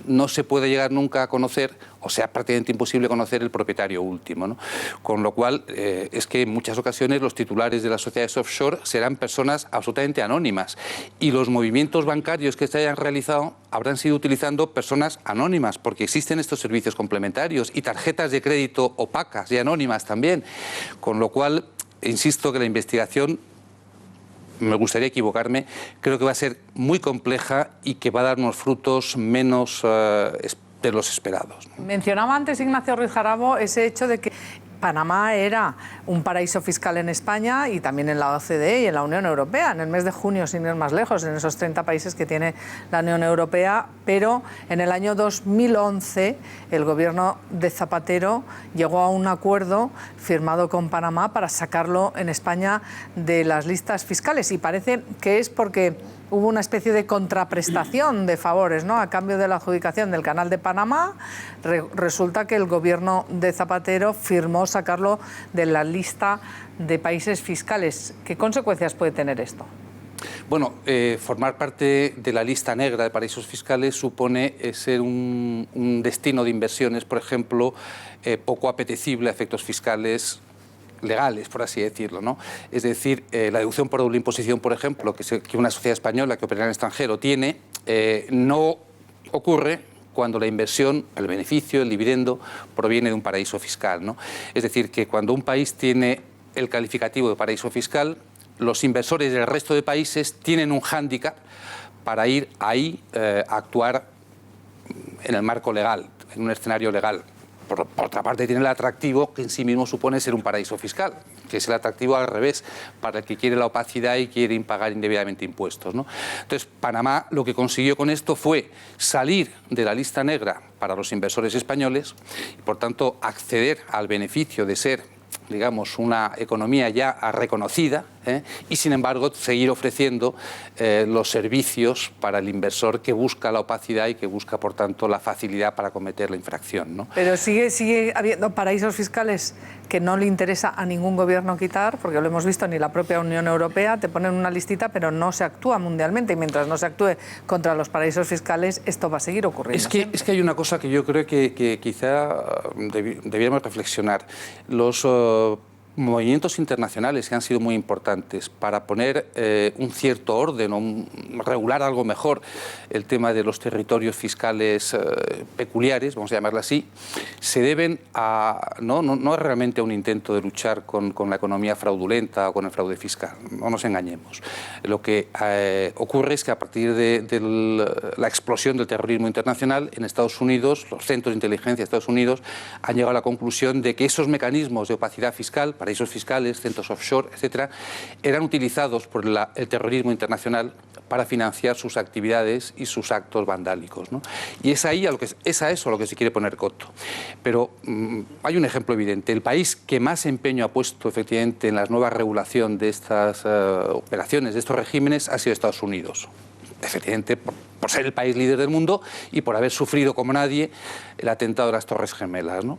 no se pueda llegar nunca a conocer, o sea, prácticamente imposible conocer el propietario último, ¿no? Con lo cual, es que en muchas ocasiones los titulares de las sociedades offshore serán personas absolutamente anónimas y los movimientos bancarios que se hayan realizado habrán sido utilizando personas anónimas, porque existen estos servicios complementarios y tarjetas de crédito opacas y anónimas también, con lo cual, insisto que la investigación, me gustaría equivocarme, creo que va a ser muy compleja y que va a dar unos frutos menos de los esperados, ¿no? Mencionaba antes Ignacio Ruiz Jarabo ese hecho de que Panamá era un paraíso fiscal en España y también en la OCDE y en la Unión Europea, en el mes de junio, sin ir más lejos, en esos 30 países que tiene la Unión Europea, pero en el año 2011 el gobierno de Zapatero llegó a un acuerdo firmado con Panamá para sacarlo en España de las listas fiscales y parece que es porque hubo una especie de contraprestación de favores, ¿no? A cambio de la adjudicación del Canal de Panamá, resulta que el gobierno de Zapatero firmó sacarlo de la lista de países fiscales. ¿Qué consecuencias puede tener esto? Bueno, formar parte de la lista negra de paraísos fiscales supone ser un destino de inversiones, por ejemplo, poco apetecible a efectos fiscales legales, por así decirlo, ¿no? Es decir, la deducción por doble imposición, por ejemplo, que una sociedad española que opera en el extranjero tiene, no ocurre cuando la inversión, el beneficio, el dividendo, proviene de un paraíso fiscal, ¿no? Es decir, que cuando un país tiene el calificativo de paraíso fiscal, los inversores del resto de países tienen un hándicap para ir ahí a actuar en el marco legal, en un escenario legal. por otra parte, tiene el atractivo que en sí mismo supone ser un paraíso fiscal, que es el atractivo al revés, para el que quiere la opacidad y quiere pagar indebidamente impuestos, ¿no? Entonces, Panamá lo que consiguió con esto fue salir de la lista negra para los inversores españoles y, por tanto, acceder al beneficio de ser, digamos, una economía ya reconocida, y sin embargo seguir ofreciendo los servicios para el inversor que busca la opacidad y que busca, por tanto, la facilidad para cometer la infracción, ¿no? Pero sigue habiendo paraísos fiscales que no le interesa a ningún gobierno quitar, porque lo hemos visto, ni la propia Unión Europea, te ponen una listita, pero no se actúa mundialmente, y mientras no se actúe contra los paraísos fiscales, esto va a seguir ocurriendo. Es que hay una cosa que yo creo que quizá debiéramos reflexionar. Los movimientos internacionales que han sido muy importantes para poner un cierto orden o regular algo mejor el tema de los territorios fiscales peculiares, vamos a llamarlo así, se deben a no realmente a un intento de luchar con la economía fraudulenta o con el fraude fiscal, no nos engañemos. Lo que ocurre es que a partir de la explosión del terrorismo internacional en Estados Unidos, los centros de inteligencia de Estados Unidos han llegado a la conclusión de que esos mecanismos de opacidad fiscal, paraísos fiscales, centros offshore, etcétera, eran utilizados por el terrorismo internacional para financiar sus actividades y sus actos vandálicos, ¿no? Y es a eso a lo que se quiere poner coto. Pero hay un ejemplo evidente. El país que más empeño ha puesto efectivamente en la nueva regulación de estas operaciones, de estos regímenes, ha sido Estados Unidos. Efectivamente, por ser el país líder del mundo y por haber sufrido como nadie el atentado de las Torres Gemelas, ¿no?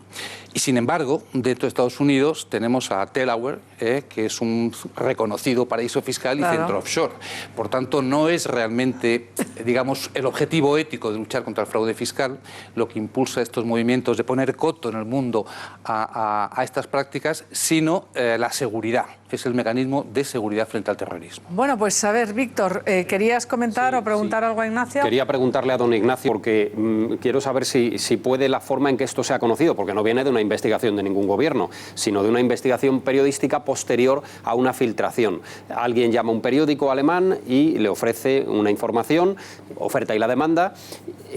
Y sin embargo, dentro de Estados Unidos tenemos a Delaware, que es un reconocido paraíso fiscal y centro offshore. Por tanto, no es realmente, digamos, el objetivo ético de luchar contra el fraude fiscal lo que impulsa estos movimientos de poner coto en el mundo a estas prácticas, sino la seguridad. Es el mecanismo de seguridad frente al terrorismo. Bueno, pues a ver, Víctor, ¿querías comentar o preguntar algo a Ignacio? Quería preguntarle a don Ignacio, porque quiero saber si puede la forma en que esto se ha conocido, porque no viene de una investigación de ningún gobierno, sino de una investigación periodística posterior a una filtración. Alguien llama a un periódico alemán y le ofrece una información, oferta y la demanda,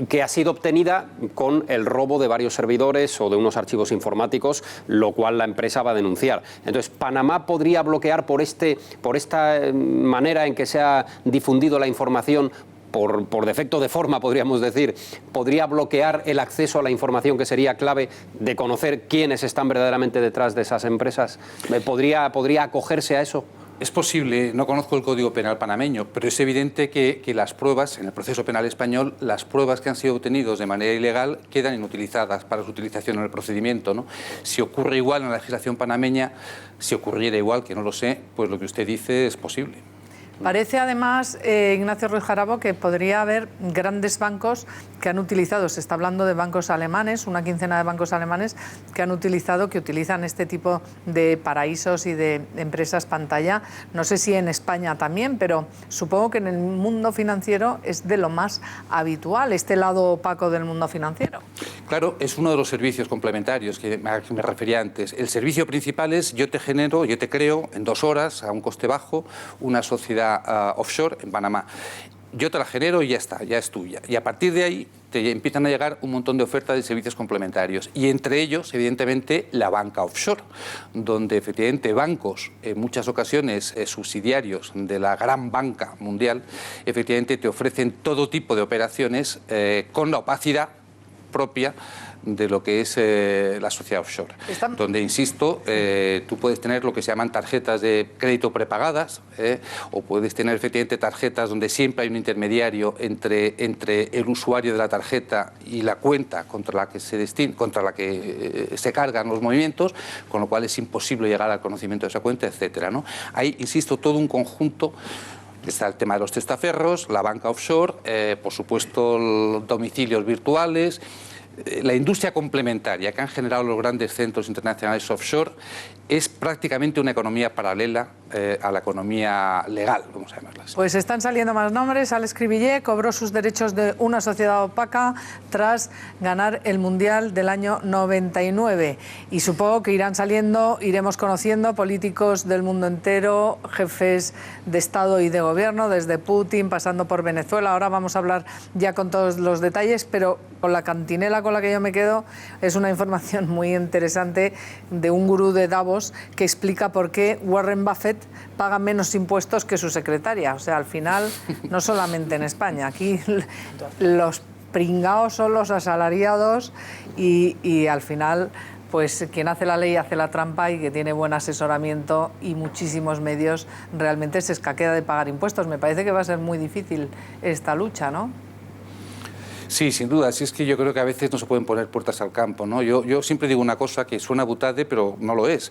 que ha sido obtenida con el robo de varios servidores o de unos archivos informáticos, lo cual la empresa va a denunciar. Entonces, ¿Panamá podría bloquear por esta manera en que se ha difundido la información, por defecto de forma, podríamos decir, podría bloquear el acceso a la información que sería clave de conocer quiénes están verdaderamente detrás de esas empresas? ¿Podría acogerse a eso? Es posible, no conozco el Código Penal panameño, pero es evidente que las pruebas, en el proceso penal español, las pruebas que han sido obtenidas de manera ilegal quedan inutilizadas para su utilización en el procedimiento, ¿no? Si ocurre igual en la legislación panameña, si ocurriera igual, que no lo sé, pues lo que usted dice es posible. Parece además, Ignacio Ruiz Jarabo, que podría haber grandes bancos que han utilizado, se está hablando de bancos alemanes, una quincena de bancos alemanes que utilizan este tipo de paraísos y de empresas pantalla. No sé si en España también, pero supongo que en el mundo financiero es de lo más habitual, este lado opaco del mundo financiero. Claro, es uno de los servicios complementarios que me refería antes. El servicio principal es yo te creo en 2 horas, a un coste bajo, una sociedad offshore en Panamá. Yo te la genero y ya está, ya es tuya. Y a partir de ahí te empiezan a llegar un montón de ofertas de servicios complementarios. Y entre ellos, evidentemente, la banca offshore, donde efectivamente bancos, en muchas ocasiones subsidiarios de la gran banca mundial, efectivamente te ofrecen todo tipo de operaciones con la opacidad propia de lo que es la sociedad offshore, donde, insisto, tú puedes tener lo que se llaman tarjetas de crédito prepagadas, o puedes tener efectivamente tarjetas donde siempre hay un intermediario entre el usuario de la tarjeta y la cuenta contra la que se cargan los movimientos, con lo cual es imposible llegar al conocimiento de esa cuenta, etcétera, ¿no? Hay, insisto, todo un conjunto. Está el tema de los testaferros, la banca offshore, por supuesto, los domicilios virtuales, la industria complementaria que han generado los grandes centros internacionales offshore es prácticamente una economía paralela a la economía legal, vamos a llamarla así. Pues están saliendo más nombres. Alex Cribillé cobró sus derechos de una sociedad opaca tras ganar el Mundial del año 99. Y supongo que iremos conociendo políticos del mundo entero, jefes de Estado y de Gobierno, desde Putin, pasando por Venezuela. Ahora vamos a hablar ya con todos los detalles, pero con la cantinela con la que yo me quedo es una información muy interesante de un gurú de Davos que explica por qué Warren Buffett paga menos impuestos que su secretaria. O sea, al final, no solamente en España, aquí los pringaos son los asalariados y al final, pues quien hace la ley hace la trampa, y que tiene buen asesoramiento y muchísimos medios realmente se escaquea de pagar impuestos. Me parece que va a ser muy difícil esta lucha, ¿no? Sí, sin duda. Sí, es que yo creo que a veces no se pueden poner puertas al campo, ¿no? Yo siempre digo una cosa que suena butade, pero no lo es.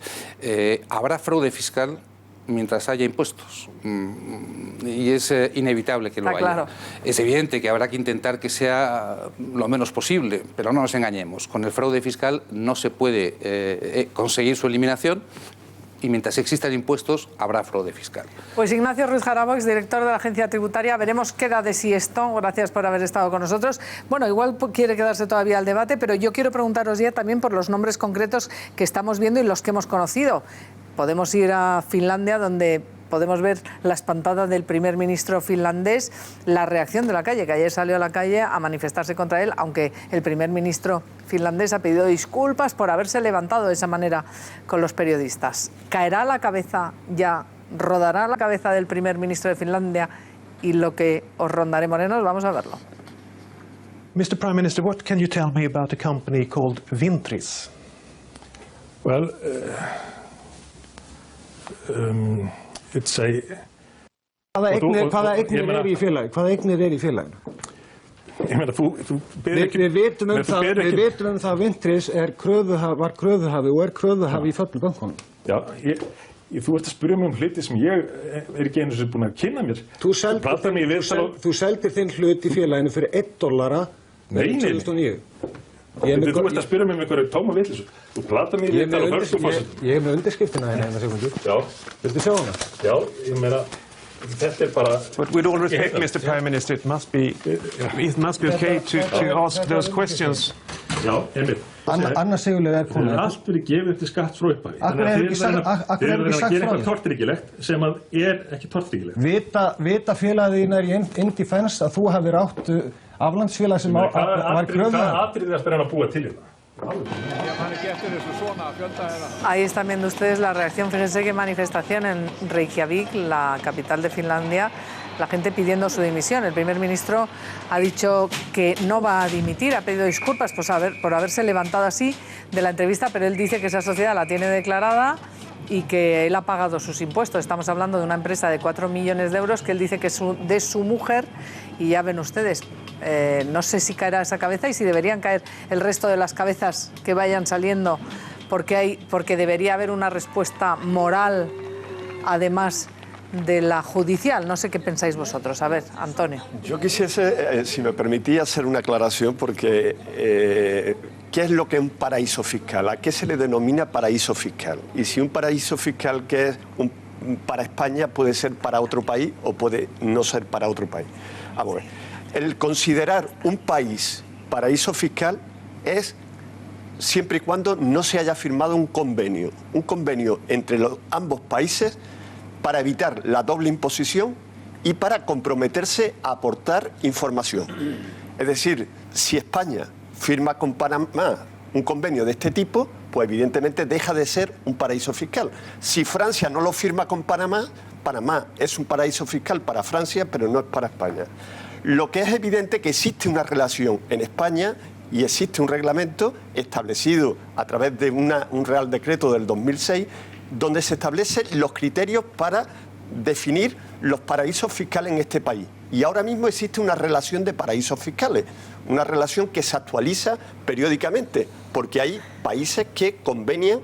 Habrá fraude fiscal mientras haya impuestos. Y es inevitable que lo haya. Claro. Es evidente que habrá que intentar que sea lo menos posible, pero no nos engañemos. Con el fraude fiscal no se puede conseguir su eliminación, y mientras existan impuestos habrá fraude fiscal. Pues Ignacio Ruiz Jarabo, exdirector de la Agencia Tributaria, veremos qué da de sí esto. Gracias por haber estado con nosotros. Bueno, igual quiere quedarse todavía al debate, pero yo quiero preguntaros ya también por los nombres concretos que estamos viendo y los que hemos conocido. Podemos ir a Finlandia, donde podemos ver la espantada del primer ministro finlandés, la reacción de la calle, que ayer salió a la calle a manifestarse contra él, aunque el primer ministro finlandés ha pedido disculpas por haberse levantado de esa manera con los periodistas. ¿Caerá la cabeza ya, rodará la cabeza del primer ministro de Finlandia y lo que os rondaré morenos? Vamos a verlo. Mr. Prime Minister, what can you tell me about a company called Vintris? Well, it's a... Hvaða eignir í félaginu? Ég meina, þú ber ekki... Við vitum um það að Vintris var kröfuhafi og kröfuhafi í föllnu bönkunum. Já, þú ert að spyrja mig hluti sem ég ekki einu sem búin að kynna mér. Þú seldir þinn hlut í félaginu fyrir $1 með 2009. Þú ert að spyrja mig einhverju tóma vitleysu. Þú platar mig í viðtal á Hörgsfossi. Ég með undirskriftina hérna sekundu. Já. Viltu sjá hana? Já, ég meina... But with all respect, Mr. Prime Minister, it must be okay to ask those questions. Já, einmitt. Anna Sigurlaug komin. Allt verið gefið eftir skatt frá upphafi. Þannig að þeir eru að gera eitthvað tortryggilegt sem ekki tortryggilegt. Vita félagið í Indifens að þú hafir átt aflandsfélag sem var kröfuhafi? Hvaða atriði er að búa til hérna? Ahí están viendo ustedes la reacción. Fíjense qué manifestación en Reykjavik, la capital de Finlandia, la gente pidiendo su dimisión. El primer ministro ha dicho que no va a dimitir, ha pedido disculpas por haberse levantado así de la entrevista, pero él dice que esa sociedad la tiene declarada y que él ha pagado sus impuestos. Estamos hablando de una empresa de 4 millones de euros que él dice que es de su mujer, y ya ven ustedes, no sé si caerá esa cabeza y si deberían caer el resto de las cabezas que vayan saliendo, porque debería haber una respuesta moral, además de la judicial. No sé qué pensáis vosotros. A ver, Antonio. Yo quisiese, si me permitía, hacer una aclaración, porque ¿qué es lo que es un paraíso fiscal? ¿A qué se le denomina paraíso fiscal? Y si un paraíso fiscal que es para España puede ser para otro país o puede no ser para otro país. Vamos a ver. El considerar un país paraíso fiscal es siempre y cuando no se haya firmado un convenio entre ambos países para evitar la doble imposición y para comprometerse a aportar información. Es decir, si España firma con Panamá un convenio de este tipo, pues evidentemente deja de ser un paraíso fiscal. Si Francia no lo firma con Panamá, Panamá es un paraíso fiscal para Francia, pero no es para España. Lo que es evidente que existe una relación en España y existe un reglamento establecido a través de un Real Decreto del 2006, donde se establecen los criterios para definir los paraísos fiscales en este país. Y ahora mismo existe una relación de paraísos fiscales, una relación que se actualiza periódicamente, porque hay países que convenian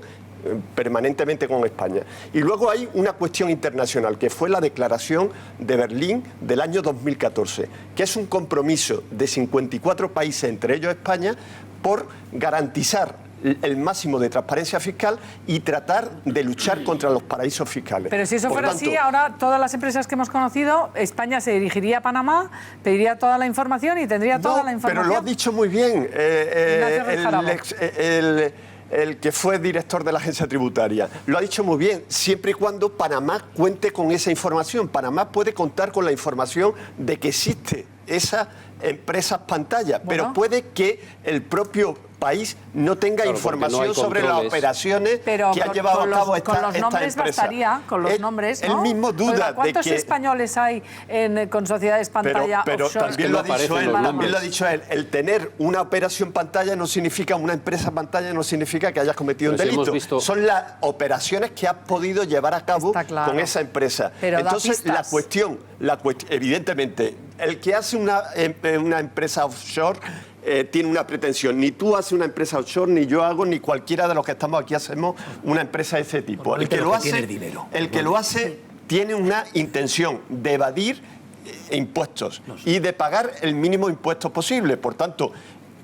permanentemente con España. Y luego hay una cuestión internacional, que fue la Declaración de Berlín del año 2014, que es un compromiso de 54 países, entre ellos España, por garantizar el máximo de transparencia fiscal y tratar de luchar contra los paraísos fiscales. Pero si eso fuera así, ahora todas las empresas que hemos conocido, España se dirigiría a Panamá, pediría toda la información y tendría toda la información. Pero lo has dicho muy bien, el que fue director de la agencia tributaria. Lo ha dicho muy bien, siempre y cuando Panamá cuente con esa información. Panamá puede contar con la información de que existe esa empresas pantalla, pero puede que el propio país no tenga información sobre las operaciones que ha llevado a cabo esta empresa. Con los nombres bastaría, con los nombres, ¿no? Él mismo duda de ¿cuántos que... españoles hay con sociedades pantalla pero offshore? También lo ha dicho él, el tener una operación pantalla no significa, una empresa pantalla no significa que hayas cometido un delito. Son las operaciones que has podido llevar a cabo con esa empresa. Pero entonces, la cuestión, evidentemente, el que hace una empresa offshore tiene una pretensión. Ni tú haces una empresa offshore, ni yo hago, ni cualquiera de los que estamos aquí hacemos una empresa de ese tipo. El que lo hace tiene una intención de evadir impuestos y de pagar el mínimo impuesto posible. Por tanto,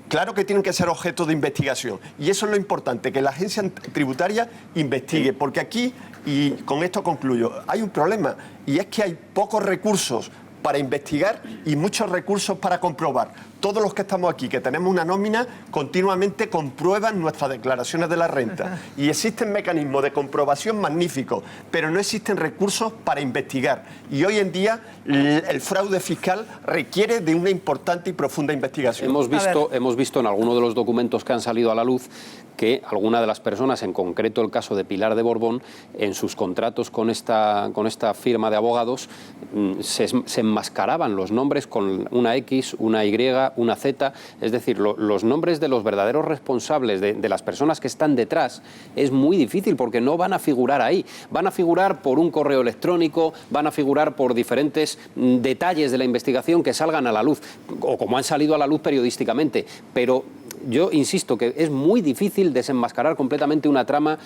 claro que tienen que ser objeto de investigación. Y eso es lo importante, que la agencia tributaria investigue. Porque aquí, y con esto concluyo, hay un problema. Y es que hay pocos recursos para investigar y muchos recursos para comprobar. Todos los que estamos aquí, que tenemos una nómina, continuamente comprueban nuestras declaraciones de la renta. Y existen mecanismos de comprobación magníficos, pero no existen recursos para investigar. Y hoy en día el fraude fiscal requiere de una importante y profunda investigación. Hemos visto en algunos de los documentos que han salido a la luz que alguna de las personas, en concreto el caso de Pilar de Borbón, en sus contratos con esta firma de abogados, se enmascaraban los nombres con una X, una Y, una Z, es decir, los nombres de los verdaderos responsables de las personas que están detrás es muy difícil porque no van a figurar ahí, van a figurar por un correo electrónico, van a figurar por diferentes detalles de la investigación que salgan a la luz, o como han salido a la luz periodísticamente, pero yo insisto que es muy difícil desenmascarar completamente una trama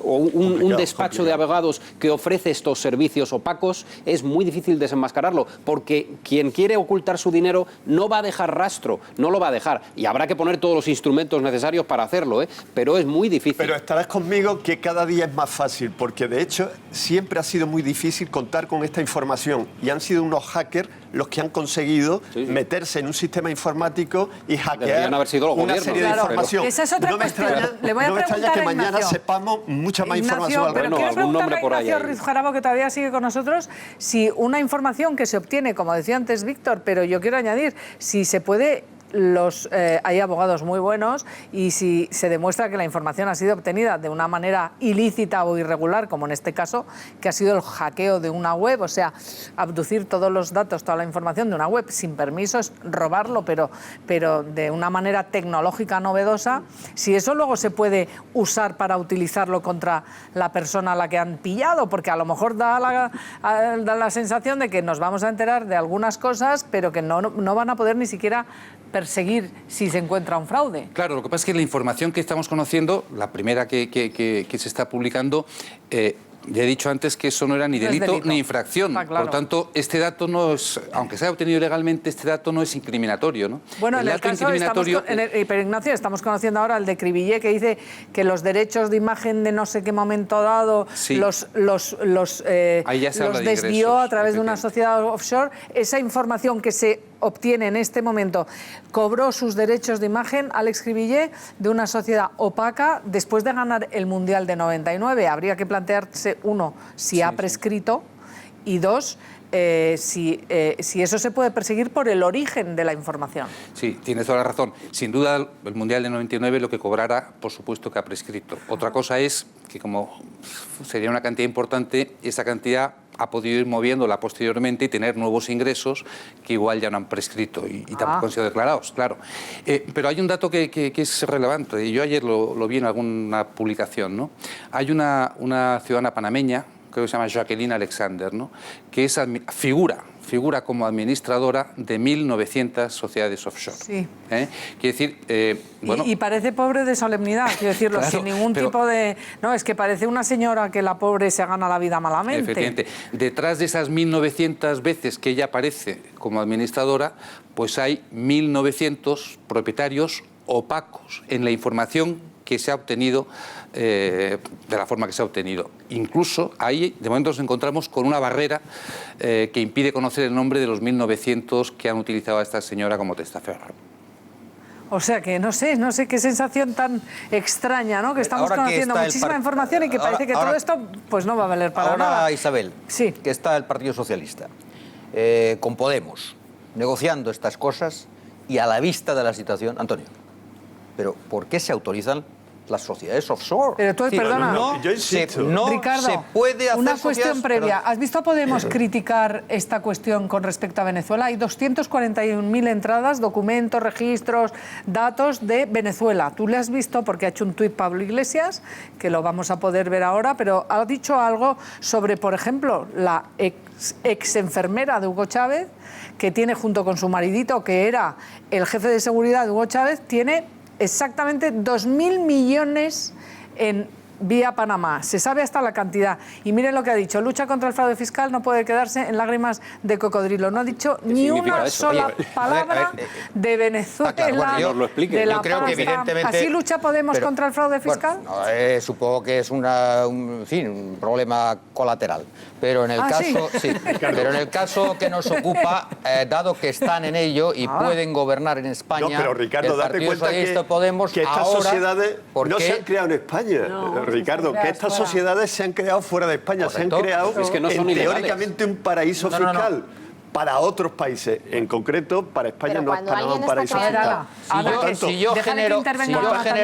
o un despacho de abogados que ofrece estos servicios opacos, es muy difícil desenmascararlo, porque quien quiere ocultar su dinero no va a dejar rastro, no lo va a dejar, y habrá que poner todos los instrumentos necesarios para hacerlo, pero es muy difícil. Pero estarás conmigo que cada día es más fácil, porque de hecho siempre ha sido muy difícil contar con esta información, y han sido unos hackers los que han conseguido meterse en un sistema informático y hackear una serie de información. Esa es otra cuestión. Le voy a preguntar que a mañana Ignacio. sepamos mucha más Ignacio, información al pero quiero preguntarle a Ignacio Ruiz Jarabo, que todavía sigue con nosotros, si una información que se obtiene, como decía antes Víctor, pero yo quiero añadir, si se puede... hay abogados muy buenos, y si se demuestra que la información ha sido obtenida de una manera ilícita o irregular, como en este caso, que ha sido el hackeo de una web, o sea, abducir todos los datos, toda la información de una web sin permiso, es robarlo, pero de una manera tecnológica novedosa, si eso luego se puede usar para utilizarlo contra la persona a la que han pillado, porque a lo mejor da la sensación de que nos vamos a enterar de algunas cosas, pero que no van a poder ni siquiera perseguir si se encuentra un fraude. Claro, lo que pasa es que la información que estamos conociendo, la primera que se está publicando, ya he dicho antes que eso no era ni delito ni infracción. Claro. Por lo tanto, este dato no es, aunque se haya obtenido legalmente, este dato no es incriminatorio, ¿no? Bueno, en el caso, pero Ignacio, estamos conociendo ahora el de Cribillé, que dice que los derechos de imagen de no sé qué momento dado los desvió a través de una sociedad offshore. Esa información que se obtiene en este momento, cobró sus derechos de imagen, Alex Cribillé, de una sociedad opaca después de ganar el Mundial de 99. Habría que plantearse, uno, si ha prescrito, y dos, si eso se puede perseguir por el origen de la información. Sí, tienes toda la razón. Sin duda, el Mundial de 99 lo que cobrara, por supuesto que ha prescrito. Otra cosa es que, como sería una cantidad importante, esa cantidad ha podido ir moviéndola posteriormente y tener nuevos ingresos que igual ya no han prescrito y tampoco han sido declarados, claro. Pero hay un dato que es relevante, y yo ayer lo vi en alguna publicación, ¿no? Hay una ciudadana panameña, creo que se llama Jacqueline Alexander, ¿no?, que es figura como administradora de 1.900 sociedades offshore. Sí. Quiere decir, bueno... Y parece pobre de solemnidad, quiero decirlo, claro, sin ningún tipo de... No, es que parece una señora que la pobre se gana la vida malamente. Efectivamente. Detrás de esas 1.900 veces que ella aparece como administradora, pues hay 1.900 propietarios opacos en la información que se ha obtenido de la forma que se ha obtenido. Incluso ahí, de momento, nos encontramos con una barrera que impide conocer el nombre de los 1.900 que han utilizado a esta señora como testaferro. O sea que no sé qué sensación tan extraña, ¿no? Que estamos conociendo muchísima información y que parece que todo esto pues no va a valer para nada. Ahora, Isabel, sí, que está el Partido Socialista con Podemos, negociando estas cosas y a la vista de la situación, Antonio, pero ¿por qué se autorizan las sociedades offshore? Pero tú, perdona, Ricardo, se puede hacer una cuestión sociedades, previa. ¿Has visto a Podemos criticar esta cuestión con respecto a Venezuela? Hay 241.000 entradas, documentos, registros, datos de Venezuela. ¿Tú le has visto? Porque ha hecho un tuit Pablo Iglesias, que lo vamos a poder ver ahora, pero ha dicho algo sobre, por ejemplo, la ex enfermera de Hugo Chávez, que tiene junto con su maridito, que era el jefe de seguridad de Hugo Chávez, tiene exactamente 2.000 millones en vía Panamá. Se sabe hasta la cantidad. Y miren lo que ha dicho. Lucha contra el fraude fiscal no puede quedarse en lágrimas de cocodrilo. No ha dicho ni una sola palabra de Venezuela. Yo lo explique. De la yo creo que evidentemente... ¿Así lucha Podemos contra el fraude fiscal? Bueno, supongo que es un problema colateral. Pero en el caso, sí, pero en el caso que nos ocupa, dado que están en ello y pueden gobernar en España, no, pero Ricardo, el date Partido cuenta Socialista Podemos que estas ahora, sociedades no se han creado en España. No, Ricardo, que estas sociedades se han creado fuera de España. Correcto. Se han creado es que no son teóricamente un paraíso fiscal. Para otros países, en concreto, para España no es para un paraíso fiscal. Si yo genero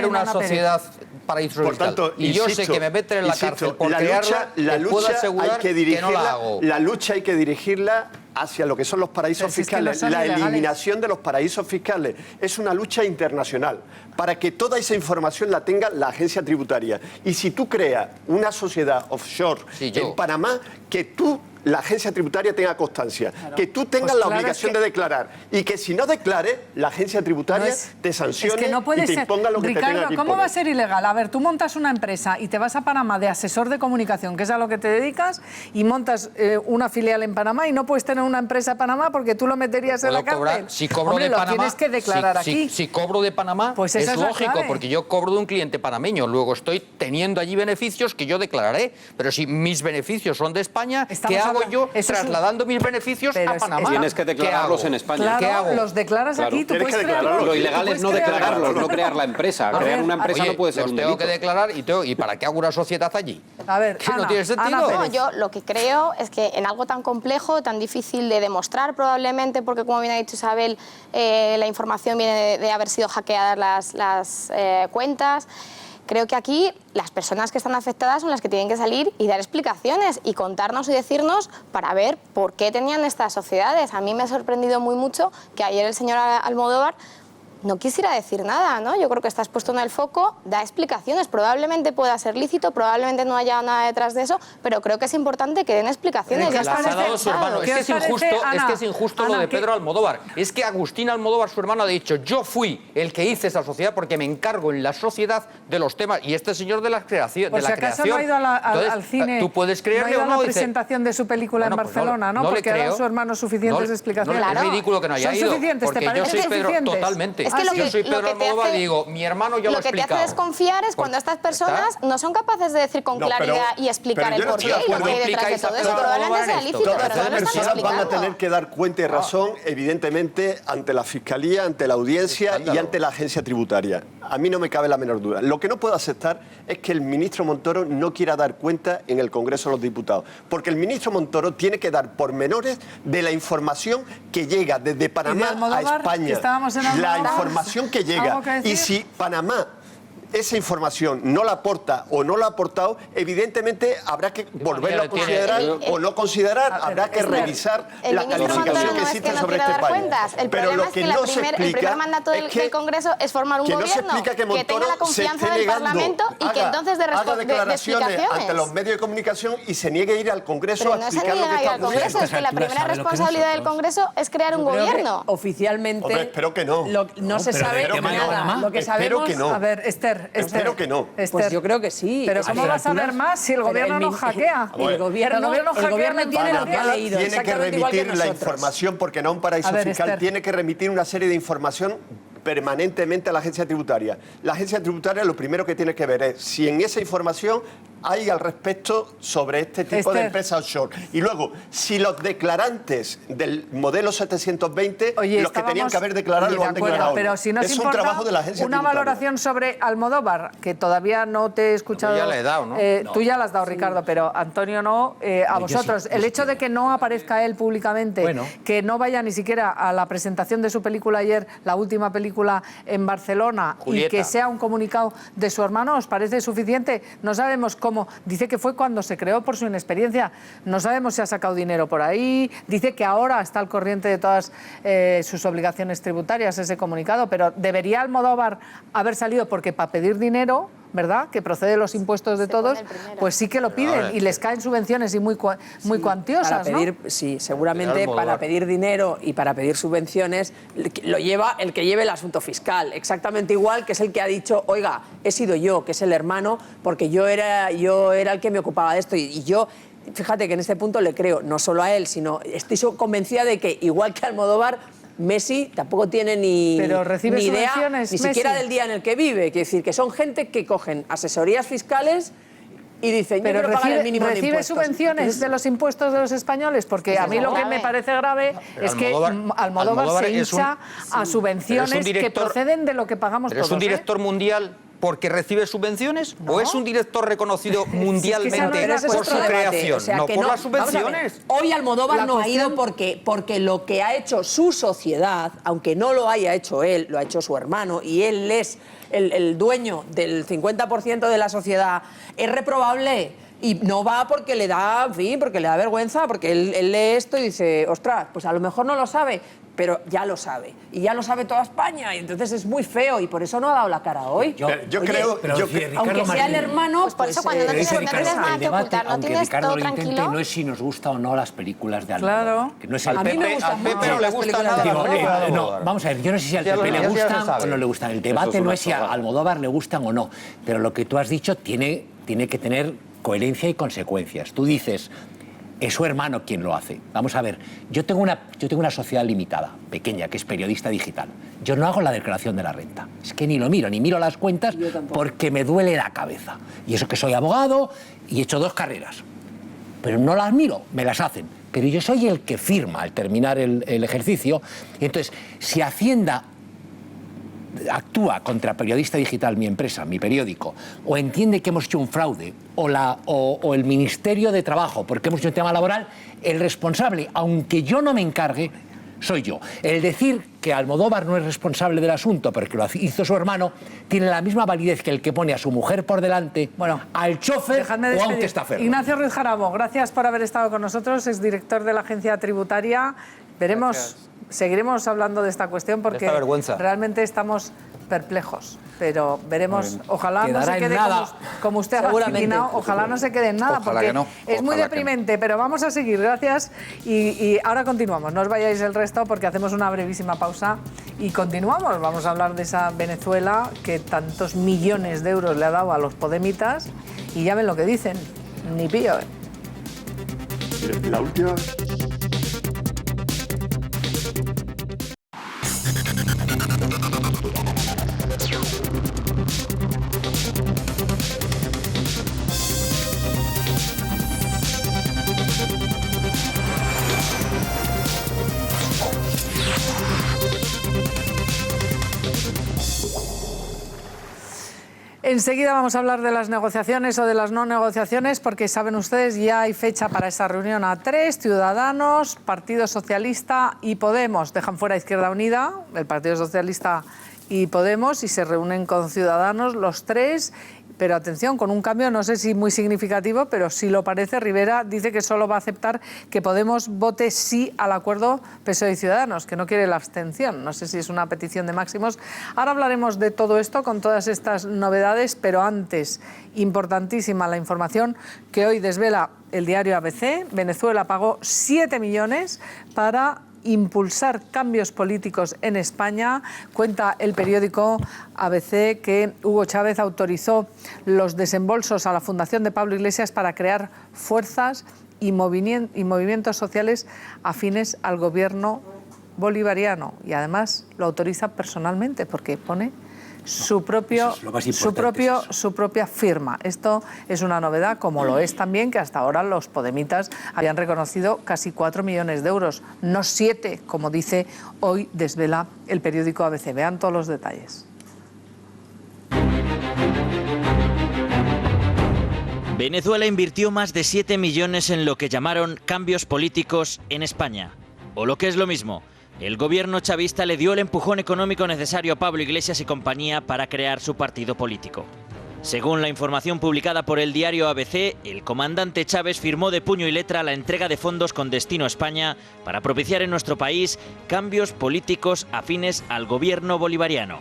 una sociedad paraíso fiscal y yo sé que me meten en la cárcel por crearla, te puedo asegurar que no la hago. La lucha hay que dirigirla hacia lo que son los paraísos fiscales. La eliminación de los paraísos fiscales es una lucha internacional para que toda esa información la tenga la agencia tributaria. Y si tú creas una sociedad offshore en Panamá, que tú, la agencia tributaria, tenga constancia, que tú tengas la obligación de declarar y que si no declares, la agencia tributaria te sancione y te imponga lo que Ricardo, te tenga que imponer. ¿cómo va a ser ilegal? A ver, tú montas una empresa y te vas a Panamá de asesor de comunicación, que es a lo que te dedicas, y montas una filial en Panamá y no puedes tener una empresa en Panamá porque tú lo meterías en la cárcel. Si cobro Hombre, de Panamá, lo tienes que declarar aquí. Si cobro de Panamá, pues es lógico, porque yo cobro de un cliente panameño, luego estoy teniendo allí beneficios que yo declararé, pero si mis beneficios son de España, ¿qué hago yo trasladando mis beneficios a Panamá? Tienes que declararlos en España. Claro, ¿qué hago? los declaras aquí, tú puedes crearlos. Lo ilegal es no declararlos, no crear la empresa. Crear una empresa no puede ser un delito. Tengo que declarar ¿y para qué hago una sociedad allí? A ver, ¿Que no tiene sentido? No, yo lo que creo es que en algo tan complejo, tan difícil de demostrar probablemente, porque como bien ha dicho Isabel, la información viene de haber sido hackeadas las cuentas. Creo que aquí las personas que están afectadas son las que tienen que salir y dar explicaciones y contarnos y decirnos para ver por qué tenían estas sociedades. A mí me ha sorprendido muy mucho que ayer el señor Almodóvar no quisiera decir nada, ¿no? Yo creo que estás puesto en el foco, da explicaciones, probablemente pueda ser lícito, probablemente no haya nada detrás de eso, pero creo que es importante que den explicaciones. Ya ha dado su hermano. Es que es injusto lo de Pedro Almodóvar. Es que Agustín Almodóvar, su hermano, ha dicho: yo fui el que hice esa sociedad porque me encargo en la sociedad de los temas, y este señor de la creación. Por si acaso no ha ido al cine, tú puedes creerle no ha ido o no, a la presentación de su película en Barcelona, ¿no? Porque ha dado a su hermano suficientes explicaciones. Es ridículo que no haya ido. ¿Son suficientes? ¿Te parece yo soy Pedro, totalmente. Es que yo soy Pedro Almodóvar y digo, mi hermano ya lo ha explicado. Lo que te hace desconfiar es cuando estas personas no son capaces de decir con claridad y explicar el porqué y lo que hay detrás de todo eso. Probablemente sea lícito, pero no lo están explicando. Van a tener que dar cuenta y razón, evidentemente, ante la Fiscalía, ante la Audiencia y ante la Agencia Tributaria. A mí no me cabe la menor duda. Lo que no puedo aceptar es que el ministro Montoro no quiera dar cuenta en el Congreso de los Diputados. Porque el ministro Montoro tiene que dar pormenores de la información que llega desde Panamá a España. La información que llega. Y si Panamá esa información no la aporta o no la ha aportado, evidentemente habrá que volverlo a considerar o no considerar, habrá que revisar la calificación que existe sobre este país. El problema es que el primer mandato del Congreso es formar un gobierno que tenga la confianza del Parlamento y que entonces haga declaraciones ante los medios de comunicación y se niegue a ir al Congreso a explicar lo que está ocurriendo. Es que la primera responsabilidad del Congreso es crear un gobierno. Oficialmente espero que no. No se sabe nada. Lo que sabemos, a ver, Esther, espero que no. Pues yo creo que sí. Pero ¿cómo vas a ver más si el gobierno no hackea? El gobierno tiene lo que ha leído. Tiene que remitir la información, porque no un paraíso fiscal, tiene que remitir una serie de información permanentemente a la agencia tributaria. La agencia tributaria lo primero que tiene que ver es si en esa información hay al respecto sobre este tipo de empresas offshore? Y luego, si los declarantes del modelo 720, los que tenían que haber declarado, lo han declarado. Pero si nos es importa un trabajo de la agencia una tributaria. valoración sobre Almodóvar, que todavía no te he escuchado. No, ya la he dado, ¿no? Tú ya la has dado, Ricardo, pero Antonio no. A vosotros, el hecho de que no aparezca él públicamente, que no vaya ni siquiera a la presentación de su película ayer, la última película en Barcelona, Julieta, y que sea un comunicado de su hermano, ¿os parece suficiente? No sabemos cómo. Dice que fue cuando se creó por su inexperiencia. No sabemos si ha sacado dinero por ahí. Dice que ahora está al corriente de todas sus obligaciones tributarias ese comunicado, pero debería Almodóvar haber salido porque para pedir dinero, ¿verdad?, que procede de los impuestos de todos, pues sí que lo piden y les caen subvenciones y muy cuantiosas, para pedir, ¿no? Sí, seguramente para pedir dinero y para pedir subvenciones lo lleva el que lleve el asunto fiscal, exactamente igual que es el que ha dicho, oiga, he sido yo, que es el hermano, porque yo era el que me ocupaba de esto y yo... Fíjate que en este punto le creo, no solo a él, sino estoy convencida de que, igual que Almodóvar, Messi tampoco tiene ni idea, ni siquiera del día en el que vive. Quiere decir que son gente que cogen asesorías fiscales y dicen, pero yo quiero pagar el mínimo de impuestos. ¿Recibe subvenciones de los impuestos de los españoles? Porque a mí lo que me parece grave es que Almodóvar se hincha a subvenciones que proceden de lo que pagamos todos. ¿Es un director mundial porque recibe subvenciones? ¿No? ¿O es un director reconocido mundialmente por su creación? O sea, no que por las subvenciones. Hoy Almodóvar no ha ido porque lo que ha hecho su sociedad, aunque no lo haya hecho él, lo ha hecho su hermano, y él es el dueño del 50% de la sociedad, es reprobable. Y no va porque le da, en fin, porque le da vergüenza, porque él lee esto y dice, ostras, pues a lo mejor no lo sabe, pero ya lo sabe. Y ya lo sabe toda España, y entonces es muy feo, y por eso no ha dado la cara hoy. Yo creo... aunque sea el hermano, pues por eso cuando no tienes nada que ocultar, no tienes todo tranquilo... No es si nos gusta o no las películas de Almodóvar. Claro. Que no es a mí me gustan mucho no le gusta nada. No, vamos a ver, yo no sé si al PP le gustan o no le gustan. El debate no es si a Almodóvar le gustan o no, pero lo que tú has dicho tiene que tener coherencia y consecuencias. Tú dices, es su hermano quien lo hace. Vamos a ver, yo tengo una sociedad limitada, pequeña, que es periodista digital. Yo no hago la declaración de la renta. Es que ni lo miro, ni miro las cuentas porque me duele la cabeza. Y eso que soy abogado y he hecho 2 carreras. Pero no las miro, me las hacen. Pero yo soy el que firma al terminar el ejercicio. Y entonces, si Hacienda actúa contra Periodista Digital, mi empresa, mi periódico, o entiende que hemos hecho un fraude, o el Ministerio de Trabajo, porque hemos hecho un tema laboral, el responsable, aunque yo no me encargue, soy yo. El decir que Almodóvar no es responsable del asunto porque lo hizo su hermano tiene la misma validez que el que pone a su mujer por delante, al chofer o a un testaferro. Ignacio Ruiz Jarabo, gracias por haber estado con nosotros, es director de la agencia tributaria. Veremos, seguiremos hablando de esta cuestión porque realmente estamos perplejos, pero veremos, ojalá no se quede como usted ha vaticinado, ojalá no se quede en nada, porque es muy deprimente, pero vamos a seguir, gracias, y ahora continuamos, no os vayáis el resto porque hacemos una brevísima pausa y continuamos, vamos a hablar de esa Venezuela que tantos millones de euros le ha dado a los podemitas y ya ven lo que dicen, ni pillo. La última... Enseguida vamos a hablar de las negociaciones o de las no negociaciones, porque saben ustedes, ya hay fecha para esa reunión a 3, Ciudadanos, Partido Socialista y Podemos. Dejan fuera Izquierda Unida, el Partido Socialista y Podemos, y se reúnen con Ciudadanos los 3. Pero atención, con un cambio, no sé si muy significativo, pero sí lo parece. Rivera dice que solo va a aceptar que Podemos vote sí al acuerdo PSOE y Ciudadanos, que no quiere la abstención. No sé si es una petición de máximos. Ahora hablaremos de todo esto, con todas estas novedades, pero antes, importantísima la información que hoy desvela el diario ABC. Venezuela pagó 7 millones para impulsar cambios políticos en España. Cuenta el periódico ABC que Hugo Chávez autorizó los desembolsos a la Fundación de Pablo Iglesias para crear fuerzas y movimientos sociales afines al gobierno bolivariano. Y además lo autoriza personalmente porque pone su propia firma. Esto es una novedad, como lo es también que hasta ahora los podemitas habían reconocido casi 4 millones de euros, no 7, como dice hoy desvela el periódico ABC. Vean todos los detalles. Venezuela invirtió más de 7 millones en lo que llamaron cambios políticos en España. O lo que es lo mismo, el gobierno chavista le dio el empujón económico necesario a Pablo Iglesias y compañía para crear su partido político. Según la información publicada por el diario ABC, el comandante Chávez firmó de puño y letra la entrega de fondos con destino a España para propiciar en nuestro país cambios políticos afines al gobierno bolivariano.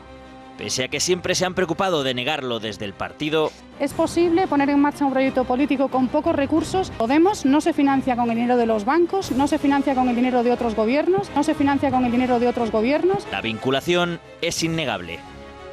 Pese a que siempre se han preocupado de negarlo desde el partido... Es posible poner en marcha un proyecto político con pocos recursos. Podemos no se financia con el dinero de los bancos, no se financia con el dinero de otros gobiernos, no se financia con el dinero de otros gobiernos. La vinculación es innegable.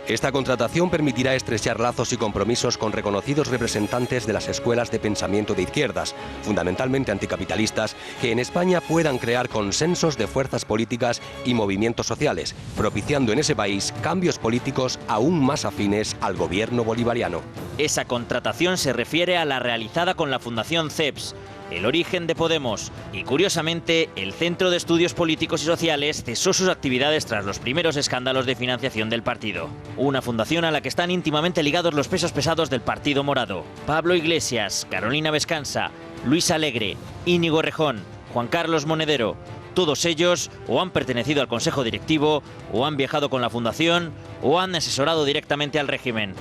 Esta contratación permitirá estrechar lazos y compromisos con reconocidos representantes de las escuelas de pensamiento de izquierdas, fundamentalmente anticapitalistas, que en España puedan crear consensos de fuerzas políticas y movimientos sociales, propiciando en ese país cambios políticos aún más afines al gobierno bolivariano. Esa contratación se refiere a la realizada con la Fundación CEPS, el origen de Podemos, y curiosamente el Centro de Estudios Políticos y Sociales cesó sus actividades tras los primeros escándalos de financiación del partido. Una fundación a la que están íntimamente ligados los pesos pesados del Partido Morado: Pablo Iglesias, Carolina Vescanza, Luis Alegre, Íñigo Errejón, Juan Carlos Monedero. Todos ellos o han pertenecido al Consejo Directivo, o han viajado con la fundación, o han asesorado directamente al régimen.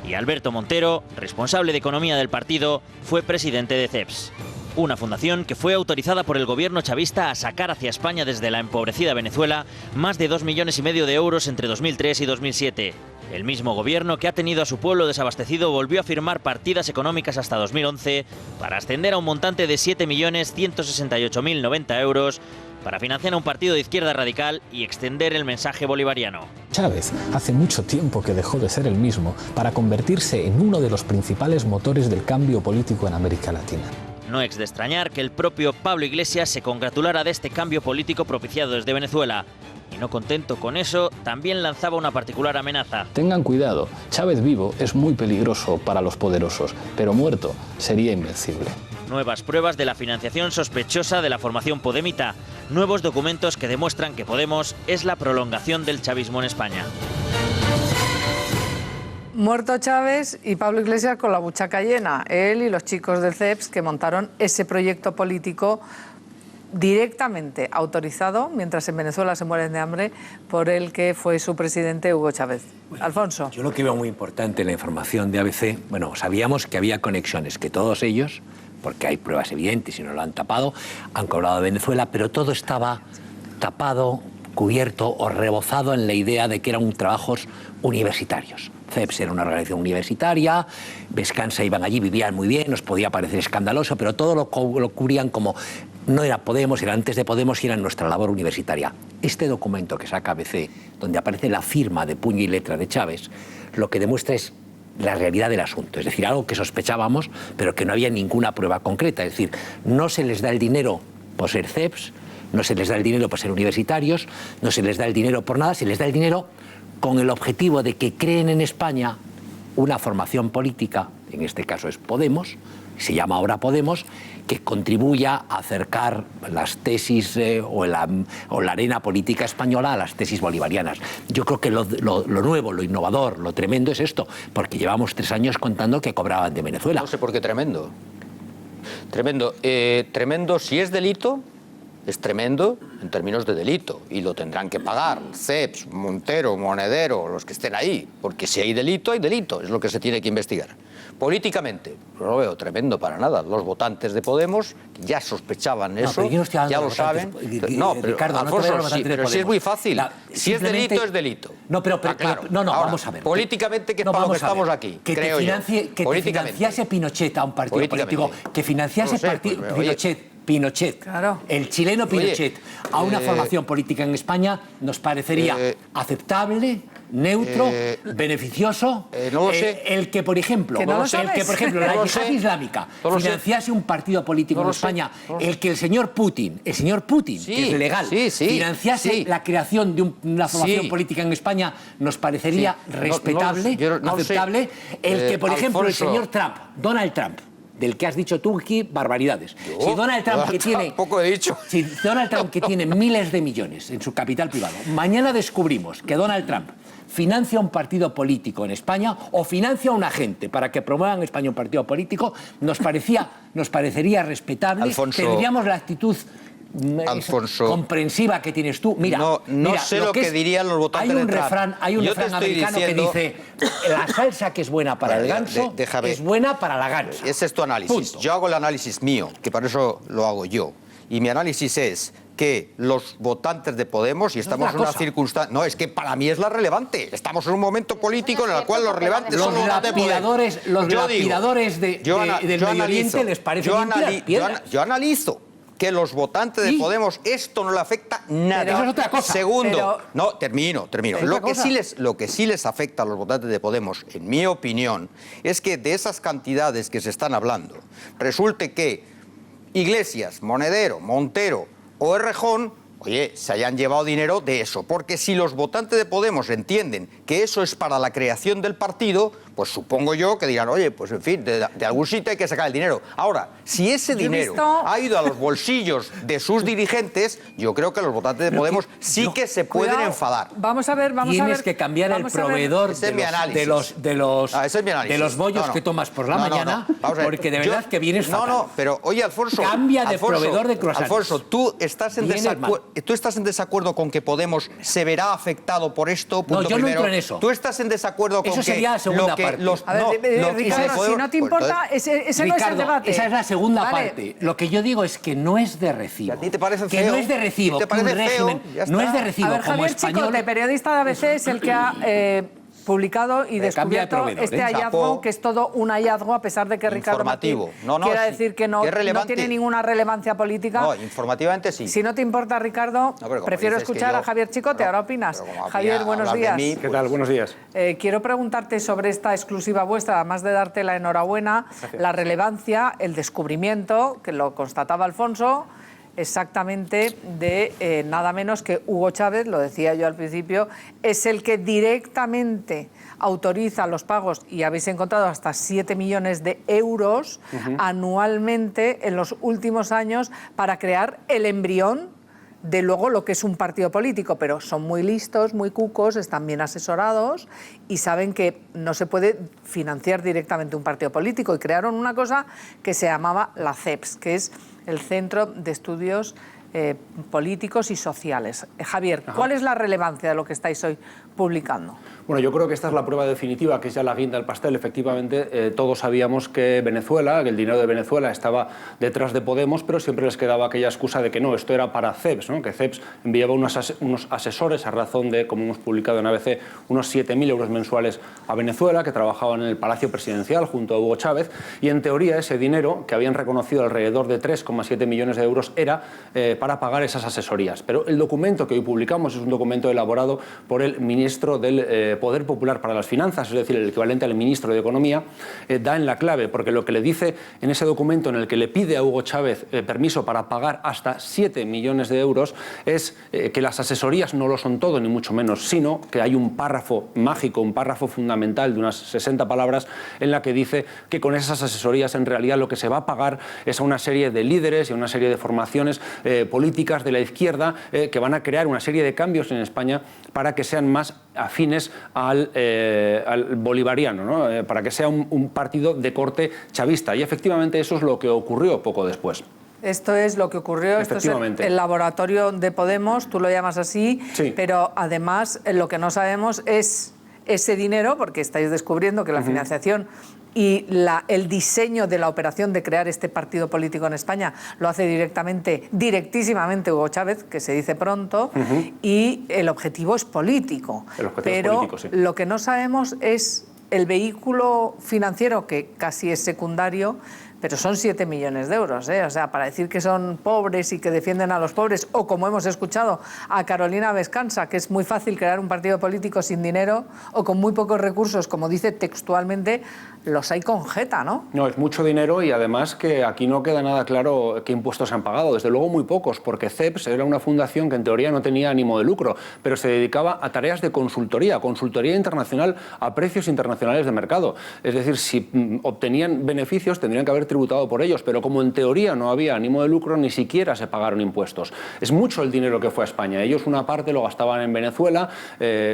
Y Alberto Montero, responsable de Economía del partido, fue presidente de CEPS. Una fundación que fue autorizada por el gobierno chavista a sacar hacia España desde la empobrecida Venezuela más de 2,5 millones de euros entre 2003 y 2007. El mismo gobierno que ha tenido a su pueblo desabastecido volvió a firmar partidas económicas hasta 2011 para ascender a un montante de 7.168.090 euros para financiar a un partido de izquierda radical y extender el mensaje bolivariano. Chávez hace mucho tiempo que dejó de ser el mismo para convertirse en uno de los principales motores del cambio político en América Latina. No es de extrañar que el propio Pablo Iglesias se congratulara de este cambio político propiciado desde Venezuela. Y no contento con eso, también lanzaba una particular amenaza. Tengan cuidado, Chávez vivo es muy peligroso para los poderosos, pero muerto sería invencible. Nuevas pruebas de la financiación sospechosa de la formación podemita. Nuevos documentos que demuestran que Podemos es la prolongación del chavismo en España. Muerto Chávez y Pablo Iglesias con la buchaca llena. Él y los chicos del CEPS que montaron ese proyecto político directamente autorizado, mientras en Venezuela se mueren de hambre, por el que fue su presidente Hugo Chávez. Bueno, Alfonso. Yo lo que veo muy importante en la información de ABC, bueno, sabíamos que había conexiones, que todos ellos, porque hay pruebas evidentes y no lo han tapado, han cobrado de Venezuela, pero todo estaba tapado, cubierto o rebozado en la idea de que eran trabajos universitarios. CEPS era una organización universitaria, Vescanza iban allí, vivían muy bien, nos podía parecer escandaloso, pero todo lo cubrían como no era Podemos, era antes de Podemos y era nuestra labor universitaria. Este documento que saca ABC, donde aparece la firma de puño y letra de Chávez, lo que demuestra es la realidad del asunto, es decir, algo que sospechábamos, pero que no había ninguna prueba concreta. Es decir, no se les da el dinero por ser CEPS, no se les da el dinero por ser universitarios, no se les da el dinero por nada, se les da el dinero con el objetivo de que creen en España una formación política, en este caso es Podemos, se llama ahora Podemos, que contribuya a acercar las tesis o la arena política española a las tesis bolivarianas. Yo creo que lo nuevo, lo innovador, lo tremendo es esto, porque llevamos 3 años contando que cobraban de Venezuela. No sé por qué tremendo. Tremendo. Tremendo si es delito. Es tremendo en términos de delito y lo tendrán que pagar CEPS, Montero, Monedero, los que estén ahí, porque si hay delito, es lo que se tiene que investigar. Políticamente, no lo veo tremendo para nada. Los votantes de Podemos ya sospechaban eso, ya lo saben. No, pero Ricardo, Alfonso, pero si es muy fácil. Si es delito, es delito. No, pero claro. No, ahora, vamos a ver. Políticamente, ¿qué para lo que estamos aquí? Que creo te financiase Pinochet a un partido político, que financiase Pinochet, claro. El chileno Pinochet, a una formación política en España, nos parecería aceptable, neutro, beneficioso, no lo sé. el que, por ejemplo, la yihad islámica financiase un partido político en España, el que el señor Putin, que es legal, financiase la creación de una formación política en España, nos parecería respetable, aceptable. El que, por ejemplo, el señor Trump, Donald Trump, del que has dicho tú aquí barbaridades. Si Donald Trump, que tiene miles de millones en su capital privado, mañana descubrimos que Donald Trump financia un partido político en España o financia a un agente para que promueva en España un partido político, nos parecería respetable. Alfonso, tendríamos la actitud comprensiva que tienes tú. Mira, no sé lo que dirían los votantes de Trump. Hay un refrán americano que dice: la salsa que es buena para el ganso es buena para la gansa. Ese es tu análisis. Punto. Yo hago el análisis mío, que para eso lo hago yo. Y mi análisis es que los votantes de Podemos, y estamos en una circunstancia... No, es que para mí es la relevante. Estamos en un momento político en el cual los relevantes son los votantes de Podemos. Los lapidadores del Medio Oriente les parece bien piedras. Yo analizo que los votantes de Podemos esto no le afecta nada. Pero eso es otra cosa. Segundo, termino. Lo que sí les afecta a los votantes de Podemos, en mi opinión, es que de esas cantidades que se están hablando, resulte que Iglesias, Monedero, Montero o Errejón, se hayan llevado dinero de eso. Porque si los votantes de Podemos entienden que eso es para la creación del partido, pues supongo yo que dirán, pues en fin, de algún sitio hay que sacar el dinero. Ahora, si ese dinero ha ido a los bolsillos de sus dirigentes, yo creo que los votantes de Podemos que se pueden enfadar. Vamos a ver. Tienes que cambiar el proveedor de los bollos que tomas por la mañana, porque de verdad que vienes fatal. Pero Alfonso... Cambia de proveedor de croissants. Alfonso, ¿tú estás en desacuerdo con que Podemos se verá afectado por esto? No, yo no entro en eso. ¿Tú estás en desacuerdo con que... Eso sería la segunda parte. Ricardo, si no te importa, ese no es el debate. Esa es la segunda parte. Lo que yo digo es que no es de recibo. ¿A ti te parece feo? Que no es de recibo. ¿Te parece feo? No es de recibo. A ver, Javier Chicote, periodista de ABC, es el que ha publicado y descubierto este hallazgo, que es todo un hallazgo, a pesar de que Ricardo Martín quiera decir que no tiene ninguna relevancia política. No, informativamente sí. Si no te importa, Ricardo, prefiero escuchar a Javier Chicote. Ahora opinas. Javier, buenos días. ¿Qué tal? Buenos días. Quiero preguntarte sobre esta exclusiva vuestra, además de darte la enhorabuena, la relevancia, el descubrimiento, que lo constataba Alfonso, exactamente de nada menos que Hugo Chávez, lo decía yo al principio, es el que directamente autoriza los pagos, y habéis encontrado hasta 7 millones de euros anualmente en los últimos años para crear el embrión de luego lo que es un partido político, pero son muy listos, muy cucos, están bien asesorados y saben que no se puede financiar directamente un partido político, y crearon una cosa que se llamaba la CEPS, que es el Centro de Estudios Políticos y Sociales. Javier, ¿cuál es la relevancia de lo que estáis hoy publicando? Bueno, yo creo que esta es la prueba definitiva, que es ya la guinda del pastel. Efectivamente, todos sabíamos que Venezuela, que el dinero de Venezuela estaba detrás de Podemos, pero siempre les quedaba aquella excusa de que no, esto era para CEPS, ¿no? Que CEPS enviaba unos asesores a razón de, como hemos publicado en ABC, unos 7.000 euros mensuales a Venezuela, que trabajaban en el Palacio Presidencial junto a Hugo Chávez, y en teoría ese dinero, que habían reconocido alrededor de 3,7 millones de euros, era para pagar esas asesorías. Pero el documento que hoy publicamos es un documento elaborado por el ministro del Poder Popular para las Finanzas, es decir, el equivalente al ministro de Economía, da en la clave, porque lo que le dice en ese documento en el que le pide a Hugo Chávez permiso para pagar hasta 7 millones de euros es que las asesorías no lo son todo, ni mucho menos, sino que hay un párrafo mágico, un párrafo fundamental de unas 60 palabras en la que dice que con esas asesorías en realidad lo que se va a pagar es a una serie de líderes y a una serie de formaciones políticas de la izquierda que van a crear una serie de cambios en España para que sean más afines al bolivariano, ¿no? Para que sea un partido de corte chavista. Y efectivamente eso es lo que ocurrió poco después. Esto es lo que ocurrió, esto es el laboratorio de Podemos, tú lo llamas así, sí. Pero además lo que no sabemos es ese dinero, porque estáis descubriendo que la financiación y el diseño de la operación de crear este partido político en España lo hace directísimamente Hugo Chávez, que se dice pronto, y el objetivo es político. Lo que no sabemos es el vehículo financiero, que casi es secundario, pero son 7 millones de euros, ¿eh? O sea, para decir que son pobres y que defienden a los pobres, o como hemos escuchado a Carolina Vescanza, que es muy fácil crear un partido político sin dinero o con muy pocos recursos, como dice textualmente, los hay con jeta, ¿no? No, es mucho dinero y además que aquí no queda nada claro qué impuestos se han pagado, desde luego muy pocos, porque CEPS era una fundación que en teoría no tenía ánimo de lucro, pero se dedicaba a tareas de consultoría internacional a precios internacionales de mercado. Es decir, si obtenían beneficios tendrían que haber tributado por ellos, pero como en teoría no había ánimo de lucro, ni siquiera se pagaron impuestos. Es mucho el dinero que fue a España. Ellos una parte lo gastaban en Venezuela,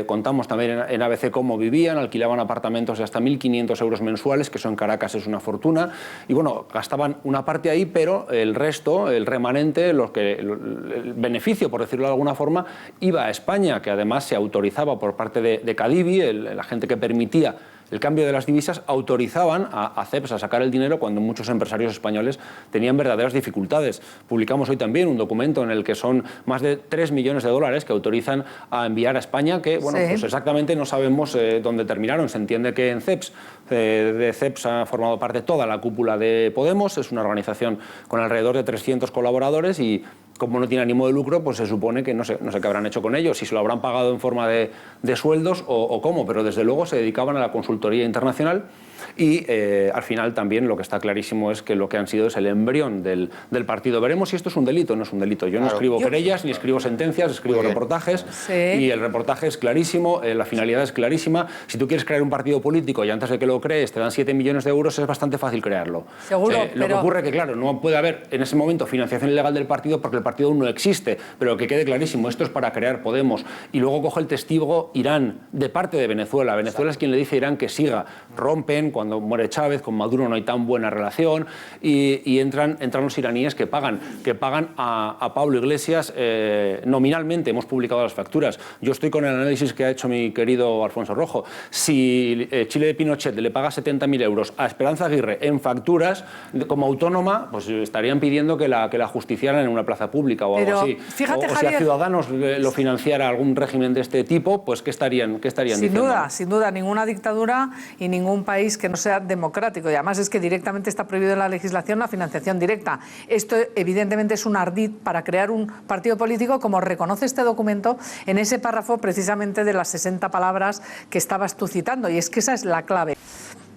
contamos también en ABC cómo vivían, alquilaban apartamentos de hasta 1.500 euros mensuales, que eso en Caracas es una fortuna, y bueno, gastaban una parte ahí, pero el resto, el remanente, el beneficio, por decirlo de alguna forma, iba a España, que además se autorizaba por parte de Cadivi, la gente que permitía el cambio de las divisas, autorizaban a CEPS a sacar el dinero cuando muchos empresarios españoles tenían verdaderas dificultades. Publicamos hoy también un documento en el que son más de 3 millones de dólares que autorizan a enviar a España, que bueno, sí, pues exactamente no sabemos dónde terminaron. Se entiende que en CEPS, de CEPS ha formado parte toda la cúpula de Podemos, es una organización con alrededor de 300 colaboradores y como no tiene ánimo de lucro, pues se supone que no sé qué habrán hecho con ellos, si se lo habrán pagado en forma de sueldos o cómo, pero desde luego se dedicaban a la consultoría internacional y al final también lo que está clarísimo es que lo que han sido es el embrión del partido. Veremos si esto es un delito o no es un delito. Yo no escribo querellas, ni escribo sentencias, escribo reportajes y el reportaje es clarísimo, la finalidad es clarísima. Si tú quieres crear un partido político y antes de que lo crees te dan 7 millones de euros, es bastante fácil crearlo. Seguro, lo que ocurre es que, claro, no puede haber en ese momento financiación ilegal del partido porque el partido aún no existe, pero que quede clarísimo, esto es para crear Podemos. Y luego coge el testigo Irán, de parte de Venezuela. Venezuela es quien le dice a Irán que siga. Rompen, cuando muere Chávez, con Maduro no hay tan buena relación, y entran los iraníes que pagan a Pablo Iglesias nominalmente. Hemos publicado las facturas. Yo estoy con el análisis que ha hecho mi querido Alfonso Rojo. Si Chile de Pinochet le paga 70.000 euros a Esperanza Aguirre en facturas como autónoma, pues estarían pidiendo que la justiciaran en una plaza pública o algo así. Fíjate, o Javier, si a Ciudadanos lo financiara algún régimen de este tipo, pues ¿qué estarían diciendo? Sin duda, ninguna dictadura y ningún país que no sea democrático. Y además es que directamente está prohibido en la legislación la financiación directa. Esto evidentemente es un ardid para crear un partido político, como reconoce este documento en ese párrafo precisamente de las 60 palabras que estabas tú citando. Y es que esa es la clave.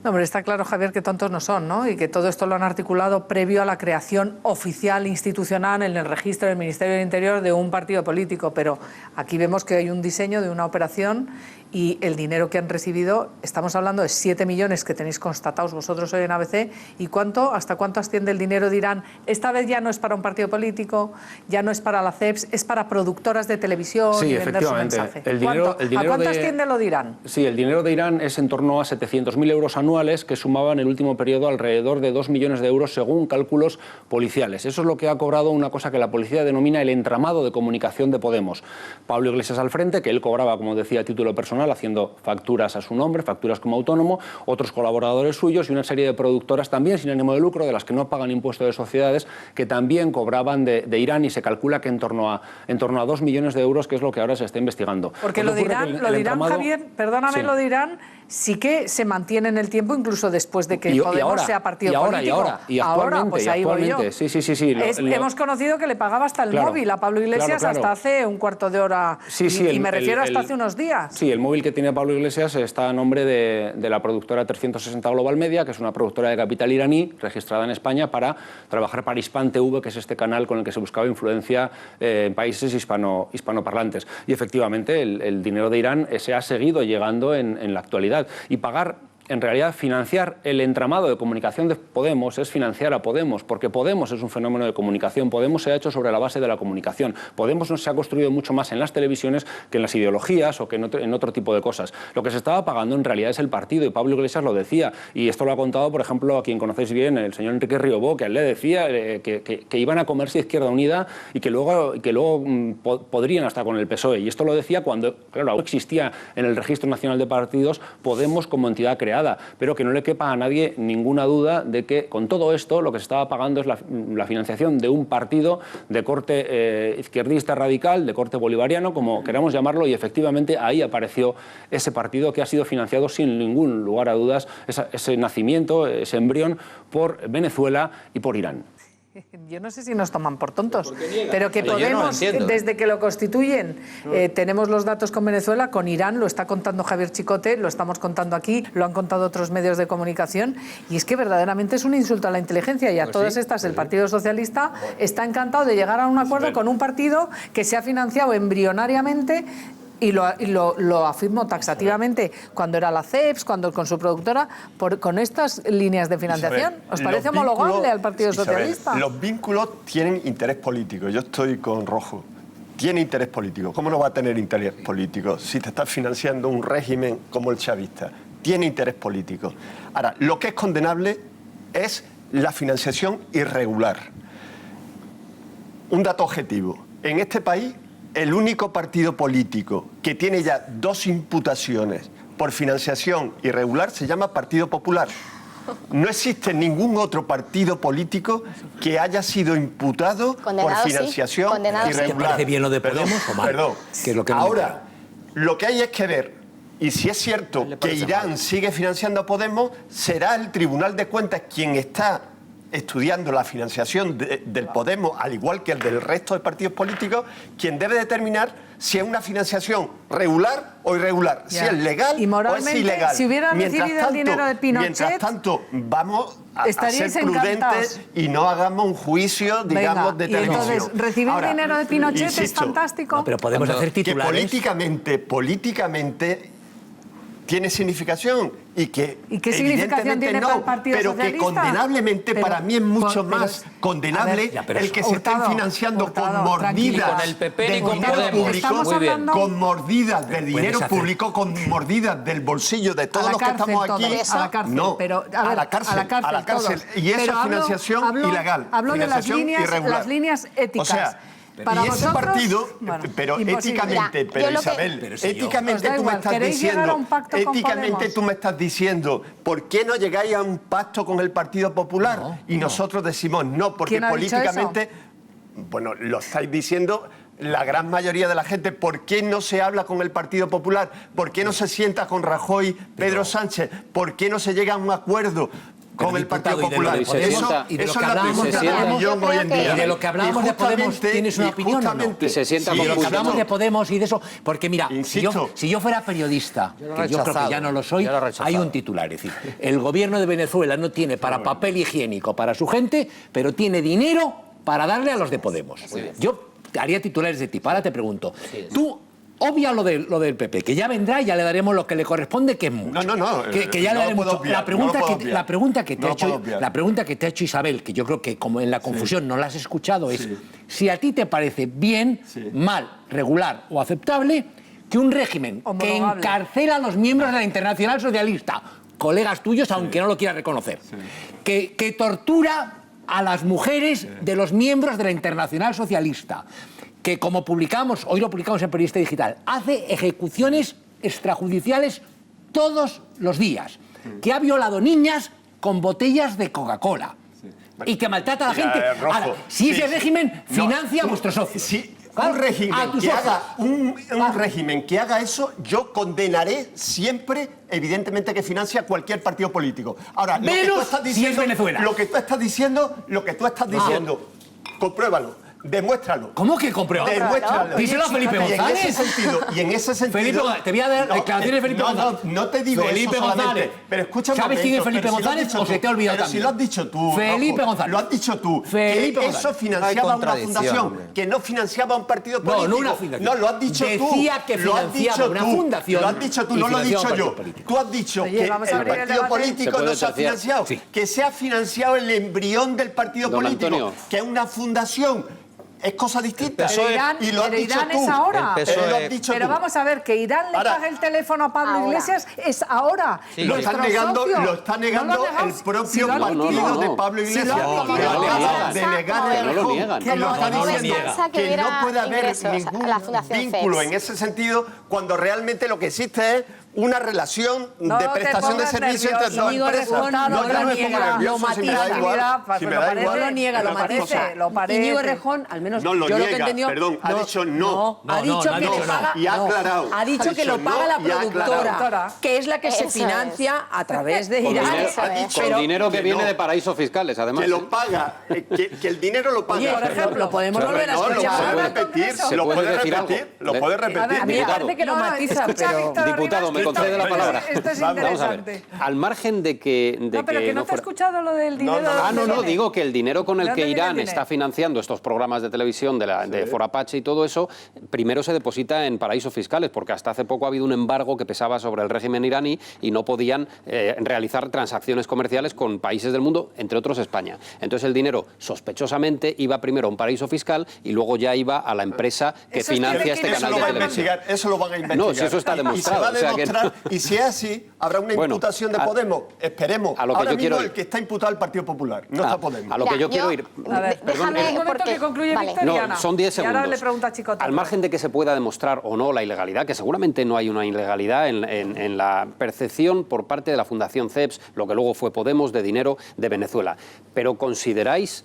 No, pero está claro, Javier, que tontos no son, ¿no? Y que todo esto lo han articulado previo a la creación oficial institucional en el registro del Ministerio del Interior de un partido político. Pero aquí vemos que hay un diseño de una operación y el dinero que han recibido, estamos hablando de 7 millones que tenéis constatados vosotros hoy en ABC. ¿Y hasta cuánto asciende el dinero de Irán? Esta vez ya no es para un partido político, ya no es para la CEPS, es para productoras de televisión y vender su mensaje. ¿A cuánto asciende lo de Irán? Sí, el dinero de Irán es en torno a 700.000 euros anuales, que sumaban en el último periodo alrededor de 2 millones de euros según cálculos policiales. Eso es lo que ha cobrado una cosa que la policía denomina el entramado de comunicación de Podemos. Pablo Iglesias al frente, que él cobraba, como decía, a título personal, haciendo facturas a su nombre, facturas como autónomo, otros colaboradores suyos y una serie de productoras también sin ánimo de lucro, de las que no pagan impuesto de sociedades, que también cobraban de Irán, y se calcula que en torno a 2 millones de euros, que es lo que ahora se está investigando. Porque lo de Irán, Javier, perdóname, sí. Lo de Irán sí que se mantiene en el tiempo, incluso después de que Podemos sea partido político. Y actualmente, pues ahí voy yo. Sí. Hemos conocido que le pagaba hasta el móvil a Pablo Iglesias hasta hace un cuarto de hora. Y me refiero hasta hace unos días. Sí, el móvil que tiene Pablo Iglesias está a nombre de la productora 360 Global Media, que es una productora de capital iraní registrada en España para trabajar para Hispan TV, que es este canal con el que se buscaba influencia en países hispanoparlantes. Y efectivamente el dinero de Irán se ha seguido llegando en la actualidad. Y pagar, en realidad, financiar el entramado de comunicación de Podemos es financiar a Podemos, porque Podemos es un fenómeno de comunicación. Podemos se ha hecho sobre la base de la comunicación. Podemos no se ha construido mucho más en las televisiones que en las ideologías o que en otro tipo de cosas. Lo que se estaba pagando en realidad es el partido, y Pablo Iglesias lo decía, y esto lo ha contado, por ejemplo, a quien conocéis bien, el señor Enrique Riobó, que él le decía que iban a comerse Izquierda Unida y que luego podrían hasta con el PSOE. Y esto lo decía cuando, claro, aún existía en el Registro Nacional de Partidos Podemos como entidad creada. creada, pero que no le quepa a nadie ninguna duda de que con todo esto lo que se estaba pagando es la financiación de un partido de corte izquierdista radical, de corte bolivariano, como queramos llamarlo, y efectivamente ahí apareció ese partido que ha sido financiado sin ningún lugar a dudas, ese nacimiento, ese embrión, por Venezuela y por Irán. Yo no sé si nos toman por tontos, pero que Podemos, desde que lo constituyen, tenemos los datos con Venezuela, con Irán, lo está contando Javier Chicote, lo estamos contando aquí, lo han contado otros medios de comunicación, y es que verdaderamente es un insulto a la inteligencia, y a todas estas el Partido Socialista está encantado de llegar a un acuerdo con un partido que se ha financiado embrionariamente. Y lo afirmo taxativamente cuando era la CEPS, cuando con su productora, con estas líneas de financiación. ¿Os parece homologable al Partido Socialista? Los vínculos tienen interés político. Yo estoy con Rojo. Tiene interés político. ¿Cómo no va a tener interés político si te estás financiando un régimen como el chavista? Tiene interés político. Ahora, lo que es condenable es la financiación irregular. Un dato objetivo. En este país, el único partido político que tiene ya 2 imputaciones por financiación irregular se llama Partido Popular. No existe ningún otro partido político que haya sido imputado por financiación irregular. ¿Te parece bien lo de Podemos o mal? Perdón. Que es lo que no Ahora, lo que hay es que ver, y si es cierto que Irán sigue financiando a Podemos, será el Tribunal de Cuentas quien está estudiando la financiación del Podemos, al igual que el del resto de partidos políticos, quien debe determinar si es una financiación regular o irregular, si es legal o es ilegal. Si hubieran recibido el dinero de Pinochet, mientras tanto, vamos a ser prudentes y no hagamos un juicio, digamos, de televisión. Y entonces, recibir dinero de Pinochet insisto, es fantástico. No, pero podemos hacer titulares. Que políticamente tiene significación y que ¿Y qué significación tiene para el Partido pero Socialista? Que condenablemente para mí es mucho más condenable el que se estén financiando con mordidas con el PP del y con dinero Podemos. público, con mordidas del dinero público, con mordidas del bolsillo de todos los que estamos aquí. A la cárcel, no, pero, a la cárcel. Y eso es financiación ilegal. Hablo de las líneas éticas. O sea, para y ese vosotros, partido, bueno, pero imposible. éticamente, Isabel, éticamente tú me estás diciendo, tú me estás diciendo, ¿por qué no llegáis a un pacto con el Partido Popular? Y nosotros decimos no, porque políticamente, bueno, lo estáis diciendo la gran mayoría de la gente. ¿Por qué no se habla con el Partido Popular? ¿Por qué no se sienta con Rajoy, Pedro Sánchez? ¿Por qué no se llega a un acuerdo con el Partido Popular? Y de lo que hablábamos de Podemos, ¿tienes una opinión o no? Y se sienta de lo que hablamos de Podemos y de eso, porque mira, si yo fuera periodista, que yo creo que ya no lo soy, hay un titular, es decir, el gobierno de Venezuela no tiene para papel higiénico para su gente, pero tiene dinero para darle a los de Podemos. Yo haría titulares de tipo. Ahora te pregunto, tú obvia lo del PP, que ya vendrá y ya le daremos lo que le corresponde, que es mucho. Que ya le daremos mucho. La pregunta que te ha hecho Isabel, que yo creo que como en la confusión no la has escuchado, es si a ti te parece bien, mal, regular o aceptable que un régimen que encarcela a los miembros de la Internacional Socialista, colegas tuyos, aunque no lo quieras reconocer, que tortura a las mujeres de los miembros de la Internacional Socialista, que como hoy lo publicamos en Periodista Digital, hace ejecuciones extrajudiciales todos los días, que ha violado niñas con botellas de Coca-Cola y que maltrata a la gente. Ahora, si ese régimen financia a vuestros socios. Un régimen que haga eso, yo condenaré siempre, evidentemente, que financia cualquier partido político. Ahora, lo que tú estás diciendo, compruébalo. Demuéstralo. ¿Cómo que compruébalo? Demuéstralo. Díselo a Felipe González. Y en ese sentido... te voy a dar declaraciones de Felipe González. No te digo Felipe eso González. Pero escúchame. ¿Sabes quién es Felipe González o se te ha olvidado también? Si lo has dicho tú. Felipe González. Lo has dicho tú. Felipe que eso financiaba una fundación, que no financiaba un partido político. No una fundación. No, lo has dicho tú. Decía que financiaba una fundación. Lo has dicho tú, no lo he dicho yo. Tú has dicho que el partido político no se ha financiado. Que se ha financiado el embrión del partido político, que es una fundación. Es cosa distinta. Y lo has dicho tú. Es ahora. Pero vamos a ver, que Irán le pague el teléfono a Pablo Iglesias es ahora. Lo está negando el propio partido de Pablo Iglesias. No lo niegan. Que lo está diciendo. Que no puede haber ningún vínculo en ese sentido, cuando realmente lo que existe es una relación de prestación de servicios entre dos empresas. No, ya no me pongo nervioso, si me da igual. Si me da igual. Lo niega, lo parece. Íñigo Errejón, al menos yo lo que he entendido... Perdón, ha dicho no. Ha dicho que lo paga... Y ha aclarado. Ha dicho que lo paga la productora, que es la que se financia a través de Irán. Con dinero que viene de paraísos fiscales, además. Que lo paga, que el dinero lo paga. Oye, por ejemplo, podemos volver a escuchar. Lo puede repetir. A mí me parece que lo matiza, pero... Diputado, me concede la palabra. Esto es Vamos a ver. interesante. Al margen de que... No, pero que no te he escuchado lo del dinero. No, digo que el dinero con el que Irán viene? está financiando estos programas de televisión de Forapache y todo eso, primero se deposita en paraísos fiscales, porque hasta hace poco ha habido un embargo que pesaba sobre el régimen iraní y no podían realizar transacciones comerciales con países del mundo, entre otros España. Entonces el dinero sospechosamente iba primero a un paraíso fiscal y luego ya iba a la empresa que financia este canal de televisión. Eso lo van a investigar. No, si eso está demostrado. Y se va a demostrar, y si es así, habrá una imputación de Podemos. Esperemos. A lo que ahora yo quiero mismo el que está imputado al Partido Popular, no está Podemos. A lo que yo quiero ir... Déjame, porque concluye Victoriana. No, son 10 segundos. Y ahora le pregunta a Chicote. Al margen de que se pueda demostrar o no la ilegalidad, que seguramente no hay una ilegalidad en la percepción por parte de la Fundación CEPS, lo que luego fue Podemos, de dinero de Venezuela. Pero ¿consideráis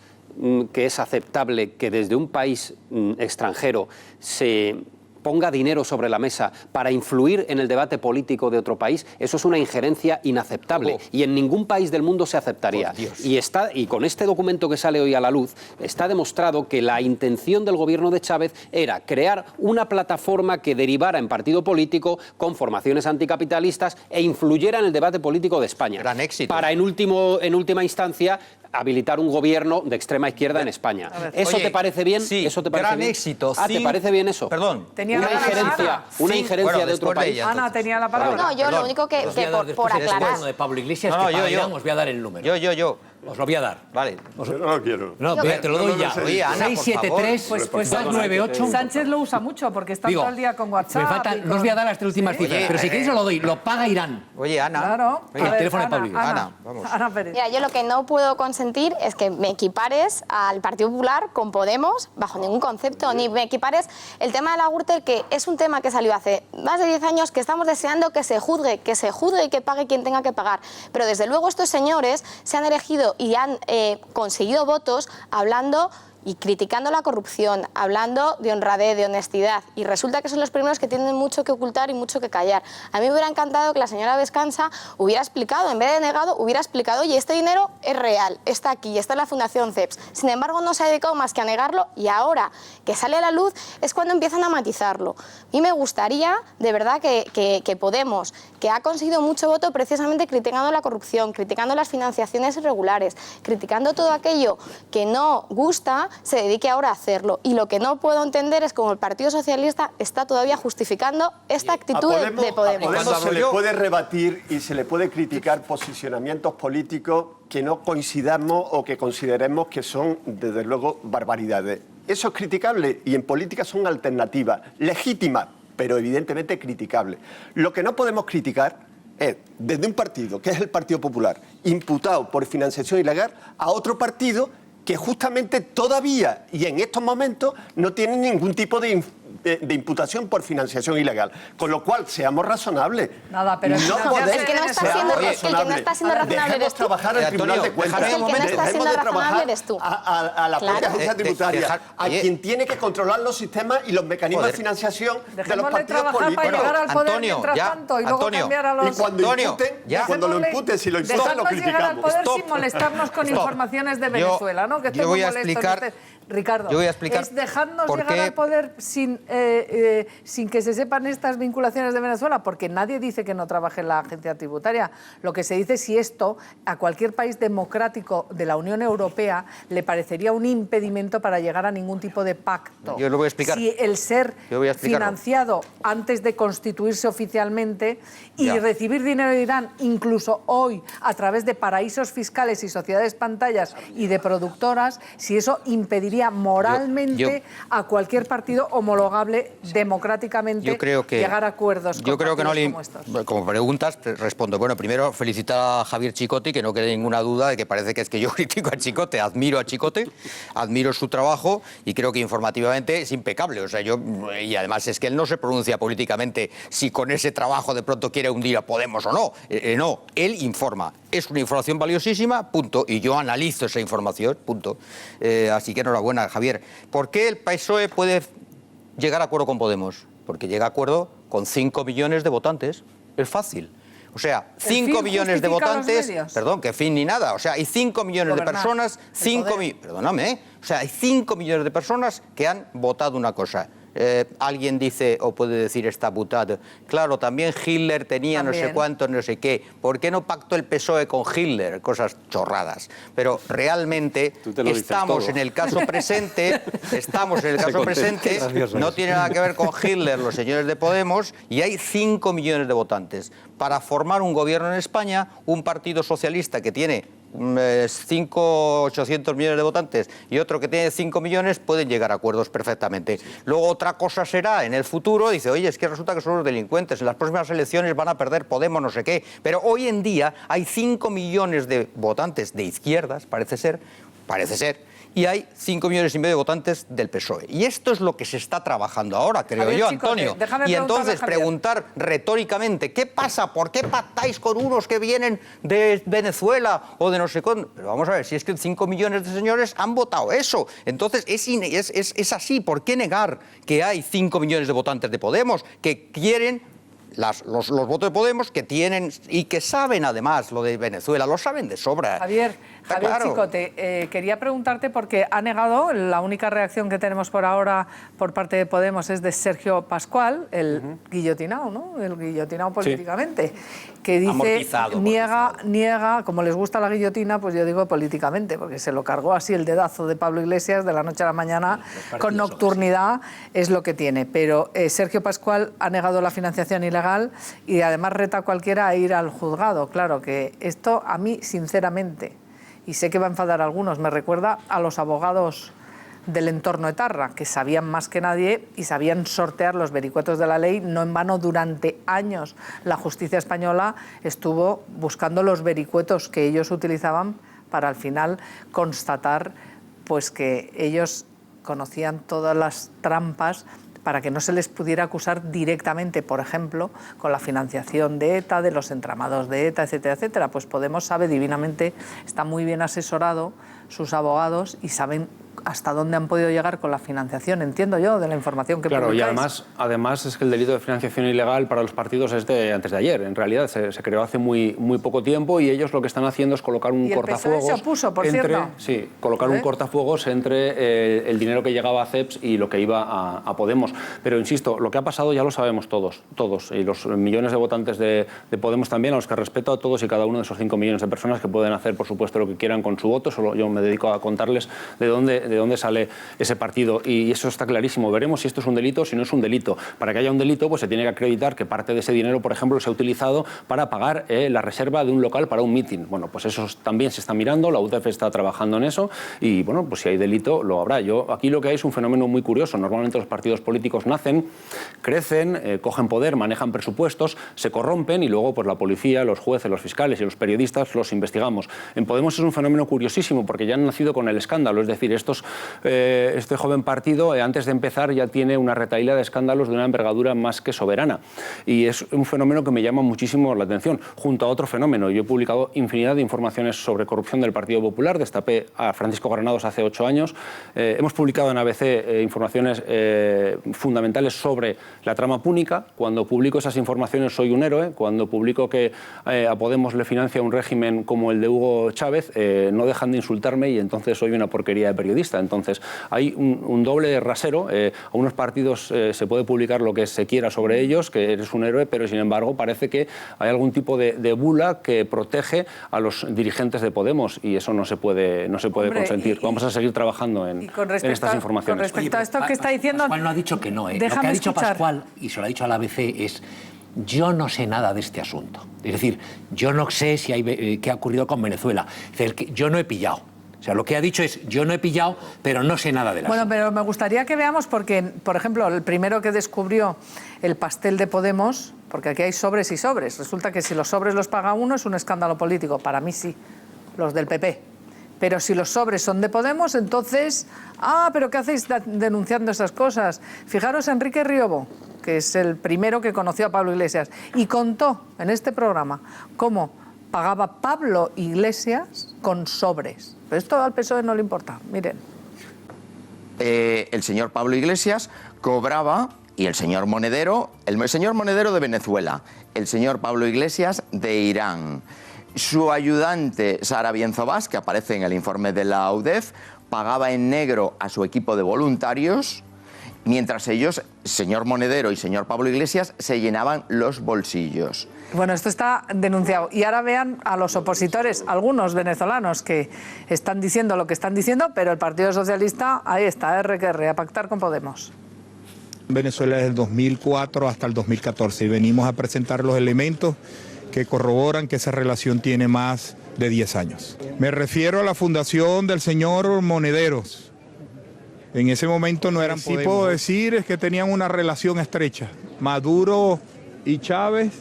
que es aceptable que desde un país extranjero se ponga dinero sobre la mesa para influir en el debate político de otro país? Eso es una injerencia inaceptable y en ningún país del mundo se aceptaría. Y con este documento que sale hoy a la luz está demostrado que la intención del gobierno de Chávez era crear una plataforma que derivara en partido político con formaciones anticapitalistas e influyera en el debate político de España. Gran éxito. Para en última instancia habilitar un gobierno de extrema izquierda en España. ¿Eso te parece bien? Sí, ¿Eso te parece gran bien? éxito. ¿Te parece bien eso? Perdón. Una injerencia de otro país. Ana tenía la palabra. No, yo lo único que por aclarar. De Pablo Iglesias, os voy a dar el número. Yo. Os lo voy a dar. Vale. Yo no lo quiero. No, te lo doy ya. Oye, Ana, 673-298. Sánchez lo usa mucho porque está todo el día con WhatsApp. Me faltan, no os voy a dar las 3 últimas cifras, pero si queréis os lo doy. Lo paga Irán. Oye, Ana. Claro. El teléfono de Pablo Iglesias. Ana, vamos. Ana Pérez. Mira, yo lo que no puedo consentir es que me equipares al Partido Popular con Podemos bajo ningún concepto, ni me equipares el tema de la Gürtel, que es un tema que salió hace más de 10 años, que estamos deseando que se juzgue y que pague quien tenga que pagar. Pero desde luego estos señores se han elegido y han conseguido votos hablando y criticando la corrupción, hablando de honradez, de honestidad, y resulta que son los primeros que tienen mucho que ocultar y mucho que callar. A mí me hubiera encantado que la señora Vescanza hubiera explicado, en vez de negado, hubiera explicado, oye, este dinero es real, está aquí, está en la Fundación CEPS. Sin embargo, no se ha dedicado más que a negarlo, y ahora que sale a la luz es cuando empiezan a matizarlo. A mí me gustaría, de verdad, que Podemos, que ha conseguido mucho voto precisamente criticando la corrupción, criticando las financiaciones irregulares, criticando todo aquello que no gusta, se dedique ahora a hacerlo. Y lo que no puedo entender es cómo el Partido Socialista está todavía justificando esta actitud de Podemos. A Podemos se le puede rebatir y se le puede criticar posicionamientos políticos que no coincidamos o que consideremos que son, desde luego, barbaridades. Eso es criticable y en política son alternativas, legítimas, pero evidentemente criticables. Lo que no podemos criticar es, desde un partido, que es el Partido Popular, imputado por financiación ilegal, a otro partido que justamente todavía y en estos momentos no tiene ningún tipo de imputación por financiación ilegal. Con lo cual, seamos razonables. Nada, pero el que no está siendo razonable dejemos trabajar al Tribunal de Cuentas. El que no está siendo razonable eres tú. A la propia agencia tributaria, a quien tiene que controlar los sistemas y los mecanismos de financiación de los partidos políticos. Para llegar al poder mientras tanto y luego cambiar a los... Y cuando lo imputen, si lo imputen, lo criticamos. Llegar al poder sin molestarnos con informaciones de Venezuela, ¿no? Que estoy muy molesto. Ricardo, es dejarnos llegar al poder sin que se sepan estas vinculaciones de Venezuela, porque nadie dice que no trabaje en la agencia tributaria. Lo que se dice es si esto a cualquier país democrático de la Unión Europea le parecería un impedimento para llegar a ningún tipo de pacto. Yo lo voy a explicar. Si el ser financiado antes de constituirse oficialmente y recibir dinero de Irán, incluso hoy a través de paraísos fiscales y sociedades pantallas y de productoras, si eso impediría impediría moralmente a cualquier partido homologable democráticamente llegar a acuerdos con como estos? Como preguntas, respondo. Bueno, primero felicitar a Javier Chicote, que no quede ninguna duda de que parece que es que yo critico a Chicote. Admiro a Chicote, admiro su trabajo y creo que informativamente es impecable. O sea, y además es que él no se pronuncia políticamente si con ese trabajo de pronto quiere hundir a Podemos o no. No, él informa. Es una información valiosísima, punto. Y yo analizo esa información, punto. Así que enhorabuena, Javier. ¿Por qué el PSOE puede llegar a acuerdo con Podemos? Porque llega a acuerdo con 5 millones de votantes. Es fácil. O sea, 5 millones de votantes... Perdón, que fin ni nada. O sea, hay 5 millones de personas... Perdóname, O sea, hay 5 millones de personas que han votado una cosa. Alguien dice, o puede decir esta putada, claro, también Hitler tenía no sé cuánto, no sé qué, ¿por qué no pactó el PSOE con Hitler? Cosas chorradas. Pero realmente estamos en el caso presente, no tiene nada que ver con Hitler, los señores de Podemos, y hay 5 millones de votantes. Para formar un gobierno en España, un partido socialista que tiene 800 millones de votantes y otro que tiene 5 millones pueden llegar a acuerdos perfectamente. Luego otra cosa será en el futuro, dice, oye, es que resulta que son los delincuentes, en las próximas elecciones van a perder Podemos, no sé qué, pero hoy en día hay 5 millones de votantes de izquierdas, parece ser, y hay 5 millones y medio de votantes del PSOE. Y esto es lo que se está trabajando ahora, creo yo, Antonio. Y entonces preguntar retóricamente, ¿qué pasa? ¿Por qué pactáis con unos que vienen de Venezuela o de no sé cuándo? Pero vamos a ver, si es que 5 millones de señores han votado eso. Entonces es así. ¿Por qué negar que hay 5 millones de votantes de Podemos que quieren los votos de Podemos, que tienen y que saben además lo de Venezuela, lo saben de sobra? Javier Chicote, quería preguntarte porque ha negado, la única reacción que tenemos por ahora por parte de Podemos es de Sergio Pascual, el guillotinado, ¿no? El guillotinado políticamente, que dice, niega, como les gusta la guillotina, pues yo digo políticamente, porque se lo cargó así el dedazo de Pablo Iglesias de la noche a la mañana, con nocturnidad, es lo que tiene. Pero Sergio Pascual ha negado la financiación ilegal y además reta a cualquiera a ir al juzgado. Claro que esto a mí, sinceramente, y sé que va a enfadar a algunos, me recuerda a los abogados del entorno etarra, que sabían más que nadie y sabían sortear los vericuetos de la ley. No en vano, durante años la justicia española estuvo buscando los vericuetos que ellos utilizaban para al final constatar pues que ellos conocían todas las trampas para que no se les pudiera acusar directamente, por ejemplo, con la financiación de ETA, de los entramados de ETA, etcétera, etcétera. Pues Podemos sabe divinamente, está muy bien asesorado, sus abogados, y saben hasta dónde han podido llegar con la financiación, entiendo yo, de la información que publicáis. Claro, y además es que el delito de financiación ilegal para los partidos es de antes de ayer. En realidad se creó hace muy poco tiempo y ellos lo que están haciendo es colocar un cortafuegos. Se opuso, por cierto. Sí, colocar un cortafuegos entre el dinero que llegaba a CEPS y lo que iba a Podemos. Pero insisto, lo que ha pasado ya lo sabemos todos, y los millones de votantes de Podemos también, a los que respeto a todos y cada uno de esos 5 millones de personas que pueden hacer, por supuesto, lo que quieran con su voto. Solo yo me dedico a contarles de dónde sale ese partido, y eso está clarísimo. Veremos si esto es un delito o si no es un delito. Para que haya un delito, pues se tiene que acreditar que parte de ese dinero, por ejemplo, se ha utilizado para pagar la reserva de un local para un mitin. Bueno, pues eso también se está mirando, la UDEF está trabajando en eso, y bueno, pues si hay delito, lo habrá. Aquí lo que hay es un fenómeno muy curioso. Normalmente los partidos políticos nacen, crecen, cogen poder, manejan presupuestos, se corrompen y luego pues la policía, los jueces, los fiscales y los periodistas los investigamos. En Podemos es un fenómeno curiosísimo porque ya han nacido con el escándalo, es decir, este joven partido antes de empezar ya tiene una retahíla de escándalos de una envergadura más que soberana, y es un fenómeno que me llama muchísimo la atención, junto a otro fenómeno. Yo he publicado infinidad de informaciones sobre corrupción del Partido Popular, destapé a Francisco Granados hace 8 años, hemos publicado en ABC informaciones fundamentales sobre la trama púnica. Cuando publico esas informaciones soy un héroe. Cuando publico que a Podemos le financia un régimen como el de Hugo Chávez, no dejan de insultarme y entonces soy una porquería de periodista. Entonces hay un doble rasero. A unos partidos se puede publicar lo que se quiera sobre ellos, que eres un héroe, pero sin embargo parece que hay algún tipo de bula que protege a los dirigentes de Podemos, y eso no se puede consentir. Vamos a seguir trabajando en estas informaciones. Con respecto a esto que está diciendo... Pascual no ha dicho que no. Lo que ha dicho Pascual, y se lo ha dicho a la ABC, es: yo no sé nada de este asunto. Es decir, yo no sé si qué ha ocurrido con Venezuela. Es decir, yo no he pillado. O sea, lo que ha dicho es, yo no he pillado, pero no sé nada de la Bueno, pero me gustaría que veamos, porque, por ejemplo, el primero que descubrió el pastel de Podemos, porque aquí hay sobres y sobres, resulta que si los sobres los paga uno es un escándalo político, para mí sí, los del PP. Pero si los sobres son de Podemos, entonces, pero ¿qué hacéis denunciando esas cosas? Fijaros, Enrique Riobo, que es el primero que conoció a Pablo Iglesias, y contó en este programa cómo pagaba Pablo Iglesias con sobres. Pero esto al PSOE no le importa, miren. El señor Pablo Iglesias cobraba, y el señor Monedero de Venezuela, el señor Pablo Iglesias de Irán. Su ayudante, Sara Bienzobás, que aparece en el informe de la UDEF, pagaba en negro a su equipo de voluntarios, mientras ellos, señor Monedero y señor Pablo Iglesias, se llenaban los bolsillos. Bueno, esto está denunciado. Y ahora vean a los opositores, algunos venezolanos que están diciendo lo que están diciendo, pero el Partido Socialista, ahí está, RQR, a pactar con Podemos. Venezuela desde el 2004 hasta el 2014 y venimos a presentar los elementos que corroboran que esa relación tiene más de 10 años. Me refiero a la fundación del señor Monederos. En ese momento no eran Podemos. Sí puedo decir es que tenían una relación estrecha. Maduro y Chávez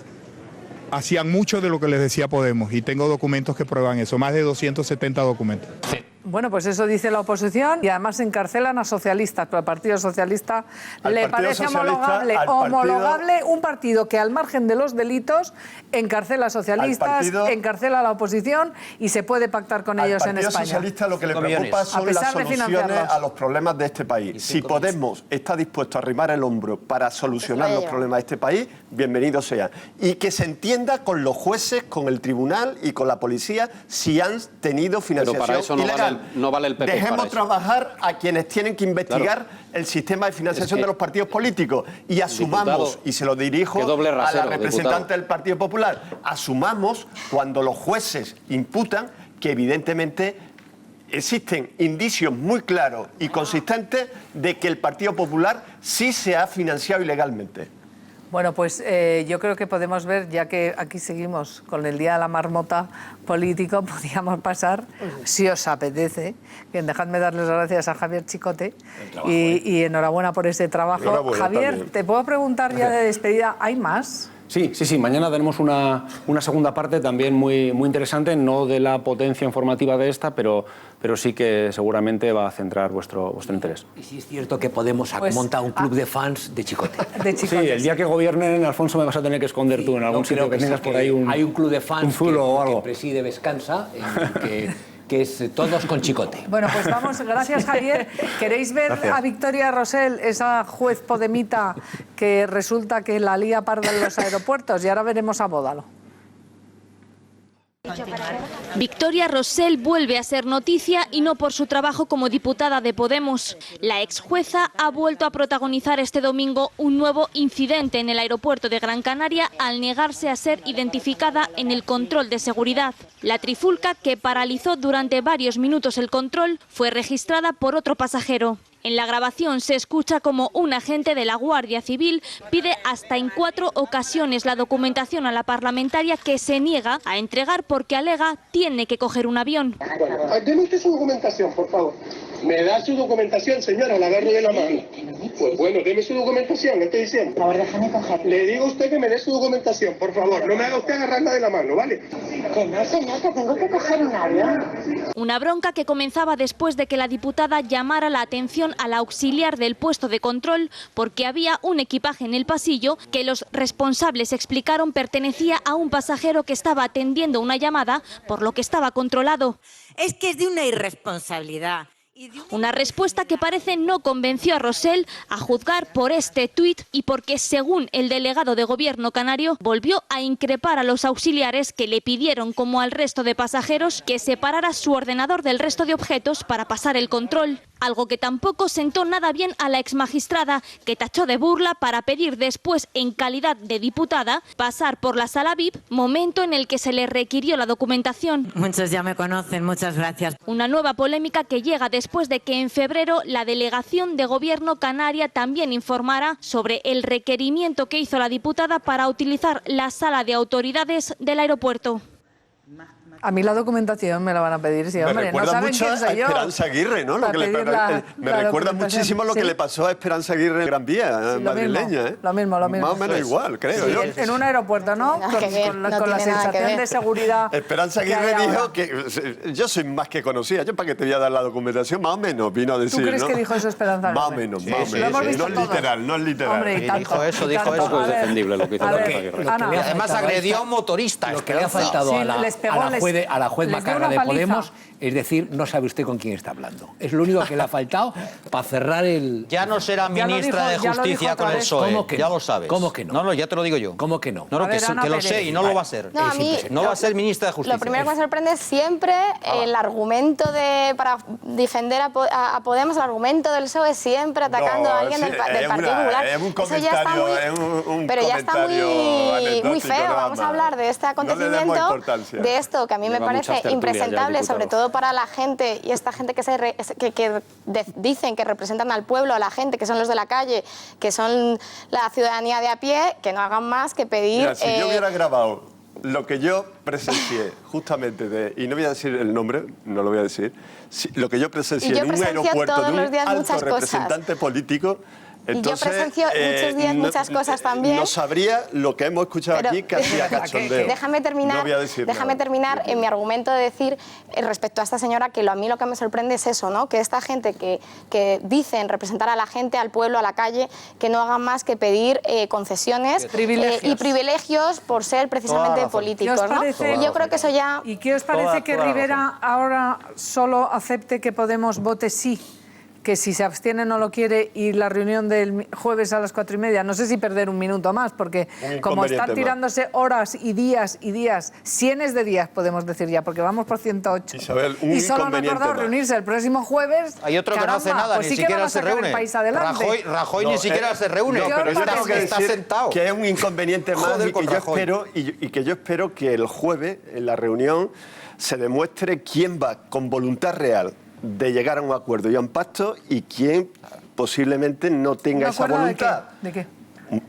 hacían mucho de lo que les decía Podemos y tengo documentos que prueban eso, más de 270 documentos. Sí. Bueno, pues eso dice la oposición y además encarcelan a socialistas, pero al Partido Socialista le parece homologable un partido que al margen de los delitos encarcela a socialistas, encarcela a la oposición y se puede pactar con ellos en España. Al Partido Socialista lo que le preocupa son las soluciones a los problemas de este país. Si Podemos está dispuesto a arrimar el hombro para solucionar los problemas de este país, bienvenido sea. Y que se entienda con los jueces, con el tribunal y con la policía si han tenido financiación ilegal. No vale el PP. Dejemos trabajar a quienes tienen que investigar el sistema de financiación de los partidos políticos y asumamos, y se lo dirijo a la representante del Partido Popular, asumamos cuando los jueces imputan que evidentemente existen indicios muy claros y consistentes de que el Partido Popular sí se ha financiado ilegalmente. Bueno, pues yo creo que podemos ver, ya que aquí seguimos con el Día de la Marmota político, podríamos pasar, si os apetece, que dejadme darles las gracias a Javier Chicote y enhorabuena por ese trabajo. Javier, también. ¿Te puedo preguntar ya de despedida, ¿hay más? Sí, mañana tenemos una segunda parte también muy interesante, no de la potencia informativa de esta, pero sí que seguramente va a centrar vuestro interés. Y sí es cierto que Podemos ha montado un club de fans de Chicote. Sí, el día que gobiernen, Alfonso, me vas a tener que esconder tú en algún sitio que tengas por ahí hay un club de fans que preside Vescansa, que es todos con Chicote. Bueno, pues vamos, gracias Javier. ¿Queréis ver a Victoria Rosell, esa juez podemita que resulta que la lía parda en los aeropuertos? Y ahora veremos a Bódalo. Victoria Rosell vuelve a ser noticia y no por su trabajo como diputada de Podemos. La ex jueza ha vuelto a protagonizar este domingo un nuevo incidente en el aeropuerto de Gran Canaria al negarse a ser identificada en el control de seguridad. La trifulca, que paralizó durante varios minutos el control, fue registrada por otro pasajero. En la grabación se escucha como un agente de la Guardia Civil pide hasta en 4 ocasiones la documentación a la parlamentaria, que se niega a entregar porque alega tiene que coger un avión. Deme usted su documentación, por favor. ¿Me da su documentación, señora? La agarro de la mano. Pues bueno, deme su documentación, le estoy diciendo. Por favor, déjame coger. Le digo a usted que me dé su documentación, por favor. No me haga usted agarrarla de la mano, ¿vale? Que no, señor, que tengo que coger un avión. Una bronca que comenzaba después de que la diputada llamara la atención al auxiliar del puesto de control porque había un equipaje en el pasillo que los responsables explicaron pertenecía a un pasajero que estaba atendiendo una llamada, por lo que estaba controlado. Es que es de una irresponsabilidad. Una respuesta que parece no convenció a Rosell, a juzgar por este tuit y porque, según el delegado de Gobierno canario, volvió a increpar a los auxiliares que le pidieron, como al resto de pasajeros, que separara su ordenador del resto de objetos para pasar el control. Algo que tampoco sentó nada bien a la exmagistrada, que tachó de burla para pedir después, en calidad de diputada, pasar por la sala VIP, momento en el que se le requirió la documentación. Muchos ya me conocen, muchas gracias. Una nueva polémica que llega después de que en febrero la delegación de Gobierno canaria también informara sobre el requerimiento que hizo la diputada para utilizar la sala de autoridades del aeropuerto. A mí la documentación me la van a pedir, sí, hombre. Me recuerda no saben mucho quién soy yo. a Esperanza Aguirre, ¿no? Me recuerda muchísimo lo que le pasó a Esperanza Aguirre en Gran Vía, madrileña, ¿eh? Lo mismo. Más o menos igual, creo yo. En un aeropuerto, ¿no? Con la sensación de seguridad. Esperanza Aguirre dijo que yo soy más que conocida. Yo para qué te voy a dar la documentación, más o menos, vino a decir, ¿Tú crees ¿no? que dijo eso Esperanza Aguirre? Más o menos, más o menos. No es literal, no es literal. Hombre, y tanto. Dijo eso. Tampoco es defendible lo que hizo Esperanza Aguirre. Y además agredió a un motorista. Lo que le ha faltado a la juez Macarra de Podemos es decir, no sabe usted con quién está hablando. Es lo único que le ha faltado para cerrar el... Ya no será ministra de Justicia con el PSOE, ya lo sabes. ¿Cómo que no? No, ya te lo digo yo. ¿Cómo que no? No, que lo sé y no lo va a ser. No, a mí, no va a ser ministra de Justicia. Lo primero que me sorprende es siempre el argumento para defender a Podemos, el argumento del PSOE, siempre atacando a alguien del Partido Popular. Es un comentario, pero ya está muy feo. Vamos a hablar de este acontecimiento, de esto que a mí me parece impresentable, sobre todo para la gente y esta gente que dicen que representan al pueblo, a la gente, que son los de la calle, que son la ciudadanía de a pie, que no hagan más que pedir... Mira, si yo hubiera grabado lo que yo presencié justamente y no voy a decir el nombre, no lo voy a decir, lo que yo presencié en un aeropuerto de un alto representante político... Entonces, y yo presencio muchos días muchas cosas también. No sabría lo que hemos escuchado aquí que hacía cachondeo. Déjame terminar en mi argumento de decir respecto a esta señora que a mí lo que me sorprende es eso, ¿no? Que esta gente que dicen representar a la gente, al pueblo, a la calle, que no hagan más que pedir concesiones y privilegios por ser precisamente políticos, ¿no? Y yo creo que eso ya... ¿Y qué os parece que Rivera ahora solo acepte que Podemos vote sí? Que si se abstiene no lo quiere y la reunión del jueves a las 4:30, no sé si perder un minuto más, porque como están tirándose horas y días, cienes de días podemos decir ya, porque vamos por 108. Isabel, y solo han acordado reunirse el próximo jueves. Hay otro que no hace nada, pues ni siquiera se reúne. Rajoy ni siquiera se reúne. No, pero yo tengo que está decir sentado. Que es un inconveniente más y que yo espero que el jueves, en la reunión, se demuestre quién va con voluntad real de llegar a un acuerdo y a un pacto y quién posiblemente no tenga esa voluntad. ¿De qué?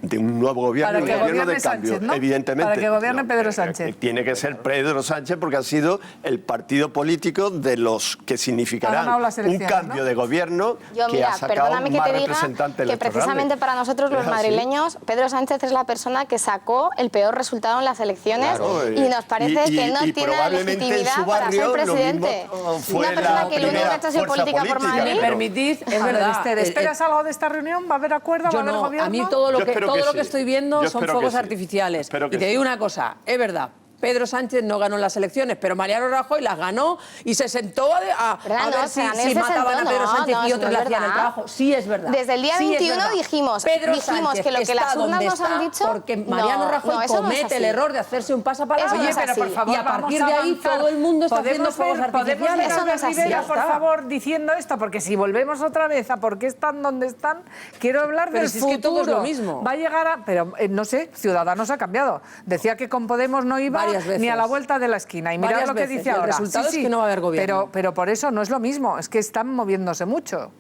De un nuevo gobierno, un gobierno de cambio, Sánchez, ¿no? evidentemente. Para que gobierne Pedro Sánchez. Tiene que ser Pedro Sánchez porque ha sido el partido político de los que significarán un cambio de gobierno que ha sacado más representantes electorales. Que precisamente para nosotros los madrileños, Pedro Sánchez es la persona que sacó el peor resultado en las elecciones y nos parece que no tiene la legitimidad para ser presidente. Una persona que nunca ha hecho política por Madrid. ¿Me permitís? Es verdad. ¿Esperas algo de esta reunión? ¿Va a haber acuerdo? ¿Va a haber gobierno? A mí todo lo que estoy viendo son fuegos artificiales. Y te digo una cosa, es verdad. Pedro Sánchez no ganó las elecciones, pero Mariano Rajoy las ganó y se sentó a ver si mataban a Pedro Sánchez y otros le hacían el trabajo. Sí, es verdad. Desde el día 21 dijimos que lo que las urnas nos han dicho... Porque Mariano Rajoy comete el error de hacerse un pasapalabra. Oye, pero por favor, y a partir de ahí todo el mundo está haciendo fuegos artificiales. Eso no es así. Por favor, diciendo esto, porque si volvemos otra vez a por qué están donde están, quiero hablar del futuro. Es que todo es lo mismo. Va a llegar a... Pero no sé, Ciudadanos ha cambiado. Decía que con Podemos no iba ni a la vuelta de la esquina. Y mirad lo que dice ahora. El resultado es que no va a haber gobierno. Pero por eso no es lo mismo, es que están moviéndose mucho.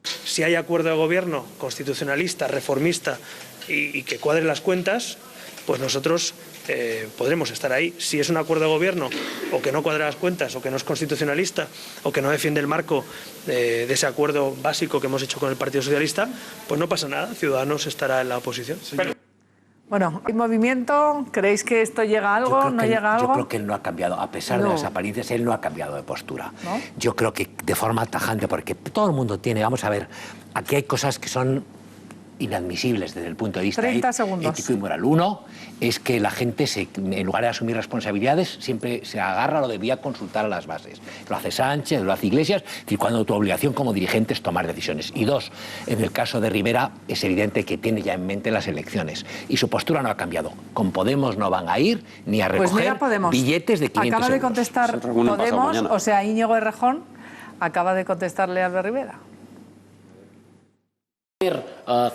Si hay acuerdo de gobierno constitucionalista, reformista y que cuadre las cuentas, pues nosotros podremos estar ahí. Si es un acuerdo de gobierno o que no cuadra las cuentas o que no es constitucionalista o que no defiende el marco de ese acuerdo básico que hemos hecho con el Partido Socialista, pues no pasa nada. Ciudadanos estará en la oposición. Bueno, ¿hay movimiento? ¿Creéis que esto llega a algo? ¿No llega a algo? Yo creo que él no ha cambiado, a pesar de las apariencias, él no ha cambiado de postura. ¿No? Yo creo que de forma tajante, porque todo el mundo tiene, vamos a ver, aquí hay cosas que son inadmisibles desde el punto de vista 30 segundos. ético y moral. Uno es que la gente, en lugar de asumir responsabilidades, siempre se agarra a lo de voy a consultar a las bases. Lo hace Sánchez, lo hace Iglesias, y cuando tu obligación como dirigente es tomar decisiones. Y dos, en el caso de Rivera, es evidente que tiene ya en mente las elecciones. Y su postura no ha cambiado. Con Podemos no van a ir ni a recoger billetes de 500 Acaba de euros. contestar Podemos, o sea, Íñigo Errejón, acaba de contestarle a Albert Rivera.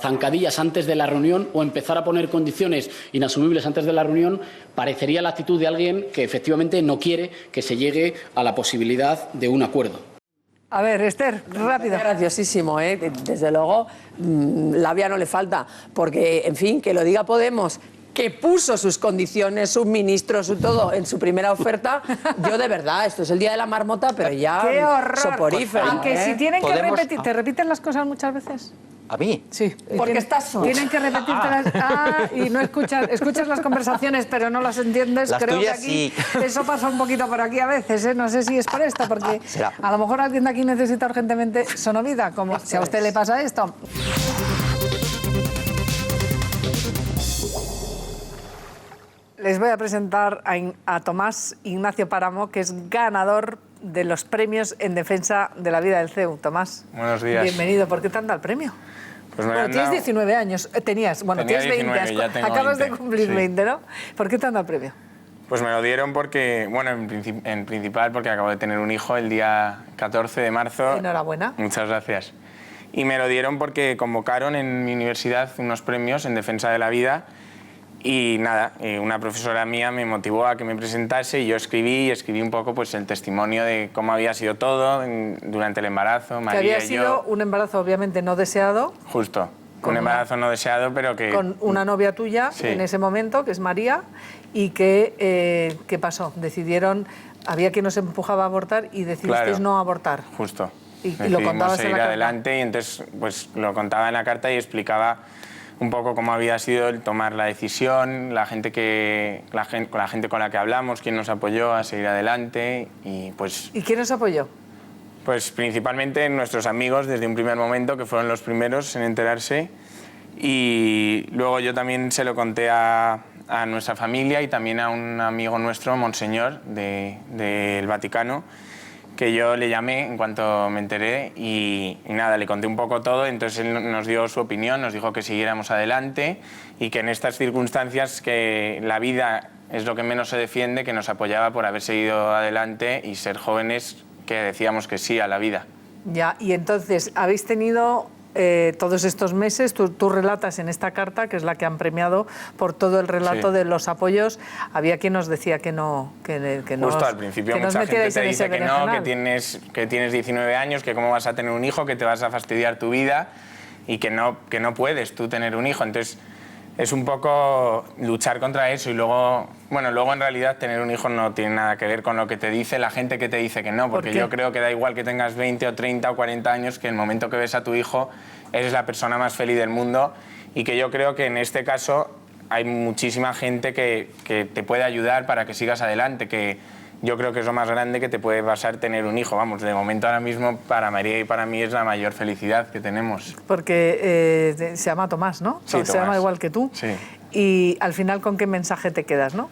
Zancadillas antes de la reunión o empezar a poner condiciones inasumibles antes de la reunión parecería la actitud de alguien que efectivamente no quiere que se llegue a la posibilidad de un acuerdo. A ver, Esther, rápido. Graciosísimo, ¿eh? Desde luego, labia no le falta, porque, en fin, que lo diga Podemos que puso sus condiciones, sus ministros, su todo en su primera oferta, yo de verdad, esto es el día de la marmota, pero ya ¡qué horror! soporífero. Aunque si tienen que ¿Podemos? repetir, ¿te repiten las cosas muchas veces? ¿A mí? Sí. Porque estás solo. Tienen que repetírtelas. Y no escuchas las conversaciones, pero no las entiendes. Las Creo tuyas que aquí sí. eso pasa un poquito por aquí a veces, ¿eh? No sé si es por esto, porque Será. a lo mejor alguien de aquí necesita urgentemente sonovida, como si a usted le pasa esto. Les voy a presentar a Tomás Ignacio Páramo, que es ganador de los premios en defensa de la vida del CEU. Tomás, buenos días. Bienvenido. ¿Por qué te han dado el premio? Pues bueno, tienes 19 años. Tenía tienes 20. 19, ya tengo acabas 20, de cumplir sí. 20, ¿no? ¿Por qué te han dado el premio? Pues me lo dieron porque, bueno, en principal porque acabo de tener un hijo el día 14 de marzo. Enhorabuena. Muchas gracias. Y me lo dieron porque convocaron en mi universidad unos premios en defensa de la vida. Y nada, una profesora mía me motivó a que me presentase y yo escribí un poco pues, el testimonio de cómo había sido todo durante el embarazo. Que María había y sido yo. un embarazo obviamente no deseado. Justo, un embarazo no deseado, pero que... Con una novia tuya Sí. en ese momento, que es María, y que, ¿qué pasó? Decidieron, había quien nos empujaba a abortar y decidisteis Claro. no abortar. Justo. Y lo Decidimos contabas en seguir la carta. adelante y entonces pues lo contaba en la carta y explicaba un poco cómo había sido el tomar la decisión, la gente con la que hablamos, quién nos apoyó a seguir adelante y pues... ¿Y quién os apoyó? Pues principalmente nuestros amigos desde un primer momento, que fueron los primeros en enterarse, y luego yo también se lo conté a nuestra familia y también a un amigo nuestro, Monseñor, del Vaticano, que yo le llamé en cuanto me enteré y nada, le conté un poco todo, entonces él nos dio su opinión, nos dijo que siguiéramos adelante y que en estas circunstancias que la vida es lo que menos se defiende, que nos apoyaba por haber seguido adelante y ser jóvenes que decíamos que sí a la vida. Ya, y entonces, habéis tenido todos estos meses, tú relatas en esta carta, que es la que han premiado por todo el relato Sí. de los apoyos, había quien nos decía que no Justo al principio mucha gente te dice que no, que tienes 19 años, que cómo vas a tener un hijo, que te vas a fastidiar tu vida y que no puedes tú tener un hijo. Entonces es un poco luchar contra eso y luego en realidad tener un hijo no tiene nada que ver con lo que te dice la gente que te dice que no, porque yo creo que da igual que tengas 20 o 30 o 40 años, que el momento que ves a tu hijo eres la persona más feliz del mundo y que yo creo que en este caso hay muchísima gente que te puede ayudar para que sigas adelante, que yo creo que es lo más grande que te puede pasar tener un hijo. Vamos, de momento ahora mismo para María y para mí es la mayor felicidad que tenemos. Porque se llama Tomás, ¿no? Sí, se llama igual que tú. Sí. Y al final, ¿con qué mensaje te quedas, no?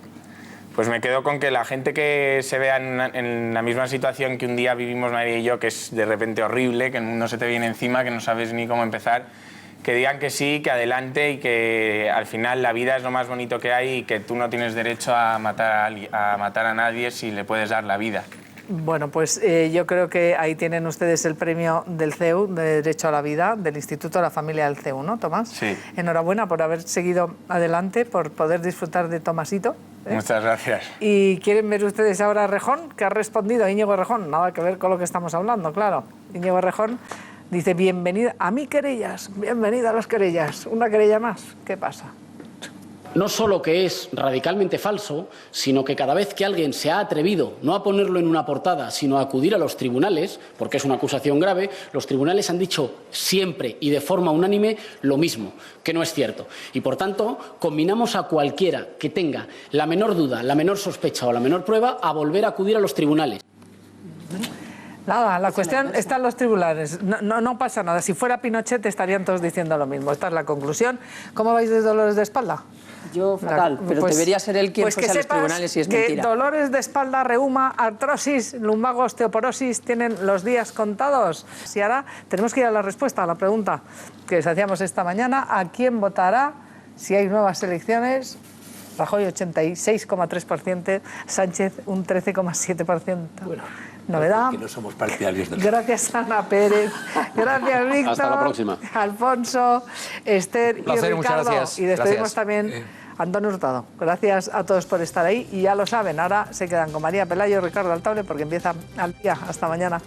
Pues me quedo con que la gente que se vea en la misma situación que un día vivimos María y yo, que es de repente horrible, que el mundo se te viene encima, que no sabes ni cómo empezar, que digan que sí, que adelante y que al final la vida es lo más bonito que hay y que tú no tienes derecho a matar a nadie si le puedes dar la vida. Bueno, pues yo creo que ahí tienen ustedes el premio del CEU, de Derecho a la Vida, del Instituto de la Familia del CEU, ¿no, Tomás? Sí. Enhorabuena por haber seguido adelante, por poder disfrutar de Tomasito. Muchas gracias. ¿Y quieren ver ustedes ahora a Rejón? ¿Qué ha respondido Íñigo Rejón? Nada que ver con lo que estamos hablando, claro. Íñigo Rejón dice, bienvenida a mí querellas, bienvenida a las querellas. Una querella más, ¿qué pasa? No solo que es radicalmente falso, sino que cada vez que alguien se ha atrevido no a ponerlo en una portada, sino a acudir a los tribunales, porque es una acusación grave, los tribunales han dicho siempre y de forma unánime lo mismo, que no es cierto. Y por tanto, combinamos a cualquiera que tenga la menor duda, la menor sospecha o la menor prueba a volver a acudir a los tribunales. Nada, la cuestión está en los tribunales. No pasa nada. Si fuera Pinochet estarían todos diciendo lo mismo. Esta es la conclusión. ¿Cómo vais de dolores de espalda? Yo fatal, pero debería ser él quien fuese a los tribunales y es mentira. Que dolores de espalda, reuma, artrosis, lumbago, osteoporosis tienen los días contados. Y ahora tenemos que ir a la respuesta a la pregunta que les hacíamos esta mañana. ¿A quién votará si hay nuevas elecciones? Rajoy 86,3%, Sánchez un 13,7%. Bueno, novedad. Que no somos partidarios del... Gracias Ana Pérez, gracias Víctor, Hasta la próxima. Alfonso, Esther y Placer, Ricardo. muchas gracias. Y despedimos Gracias. también a Antonio Hurtado. Gracias a todos por estar ahí y ya lo saben, ahora se quedan con María Pelayo y Ricardo Altable porque empieza al día. Hasta mañana.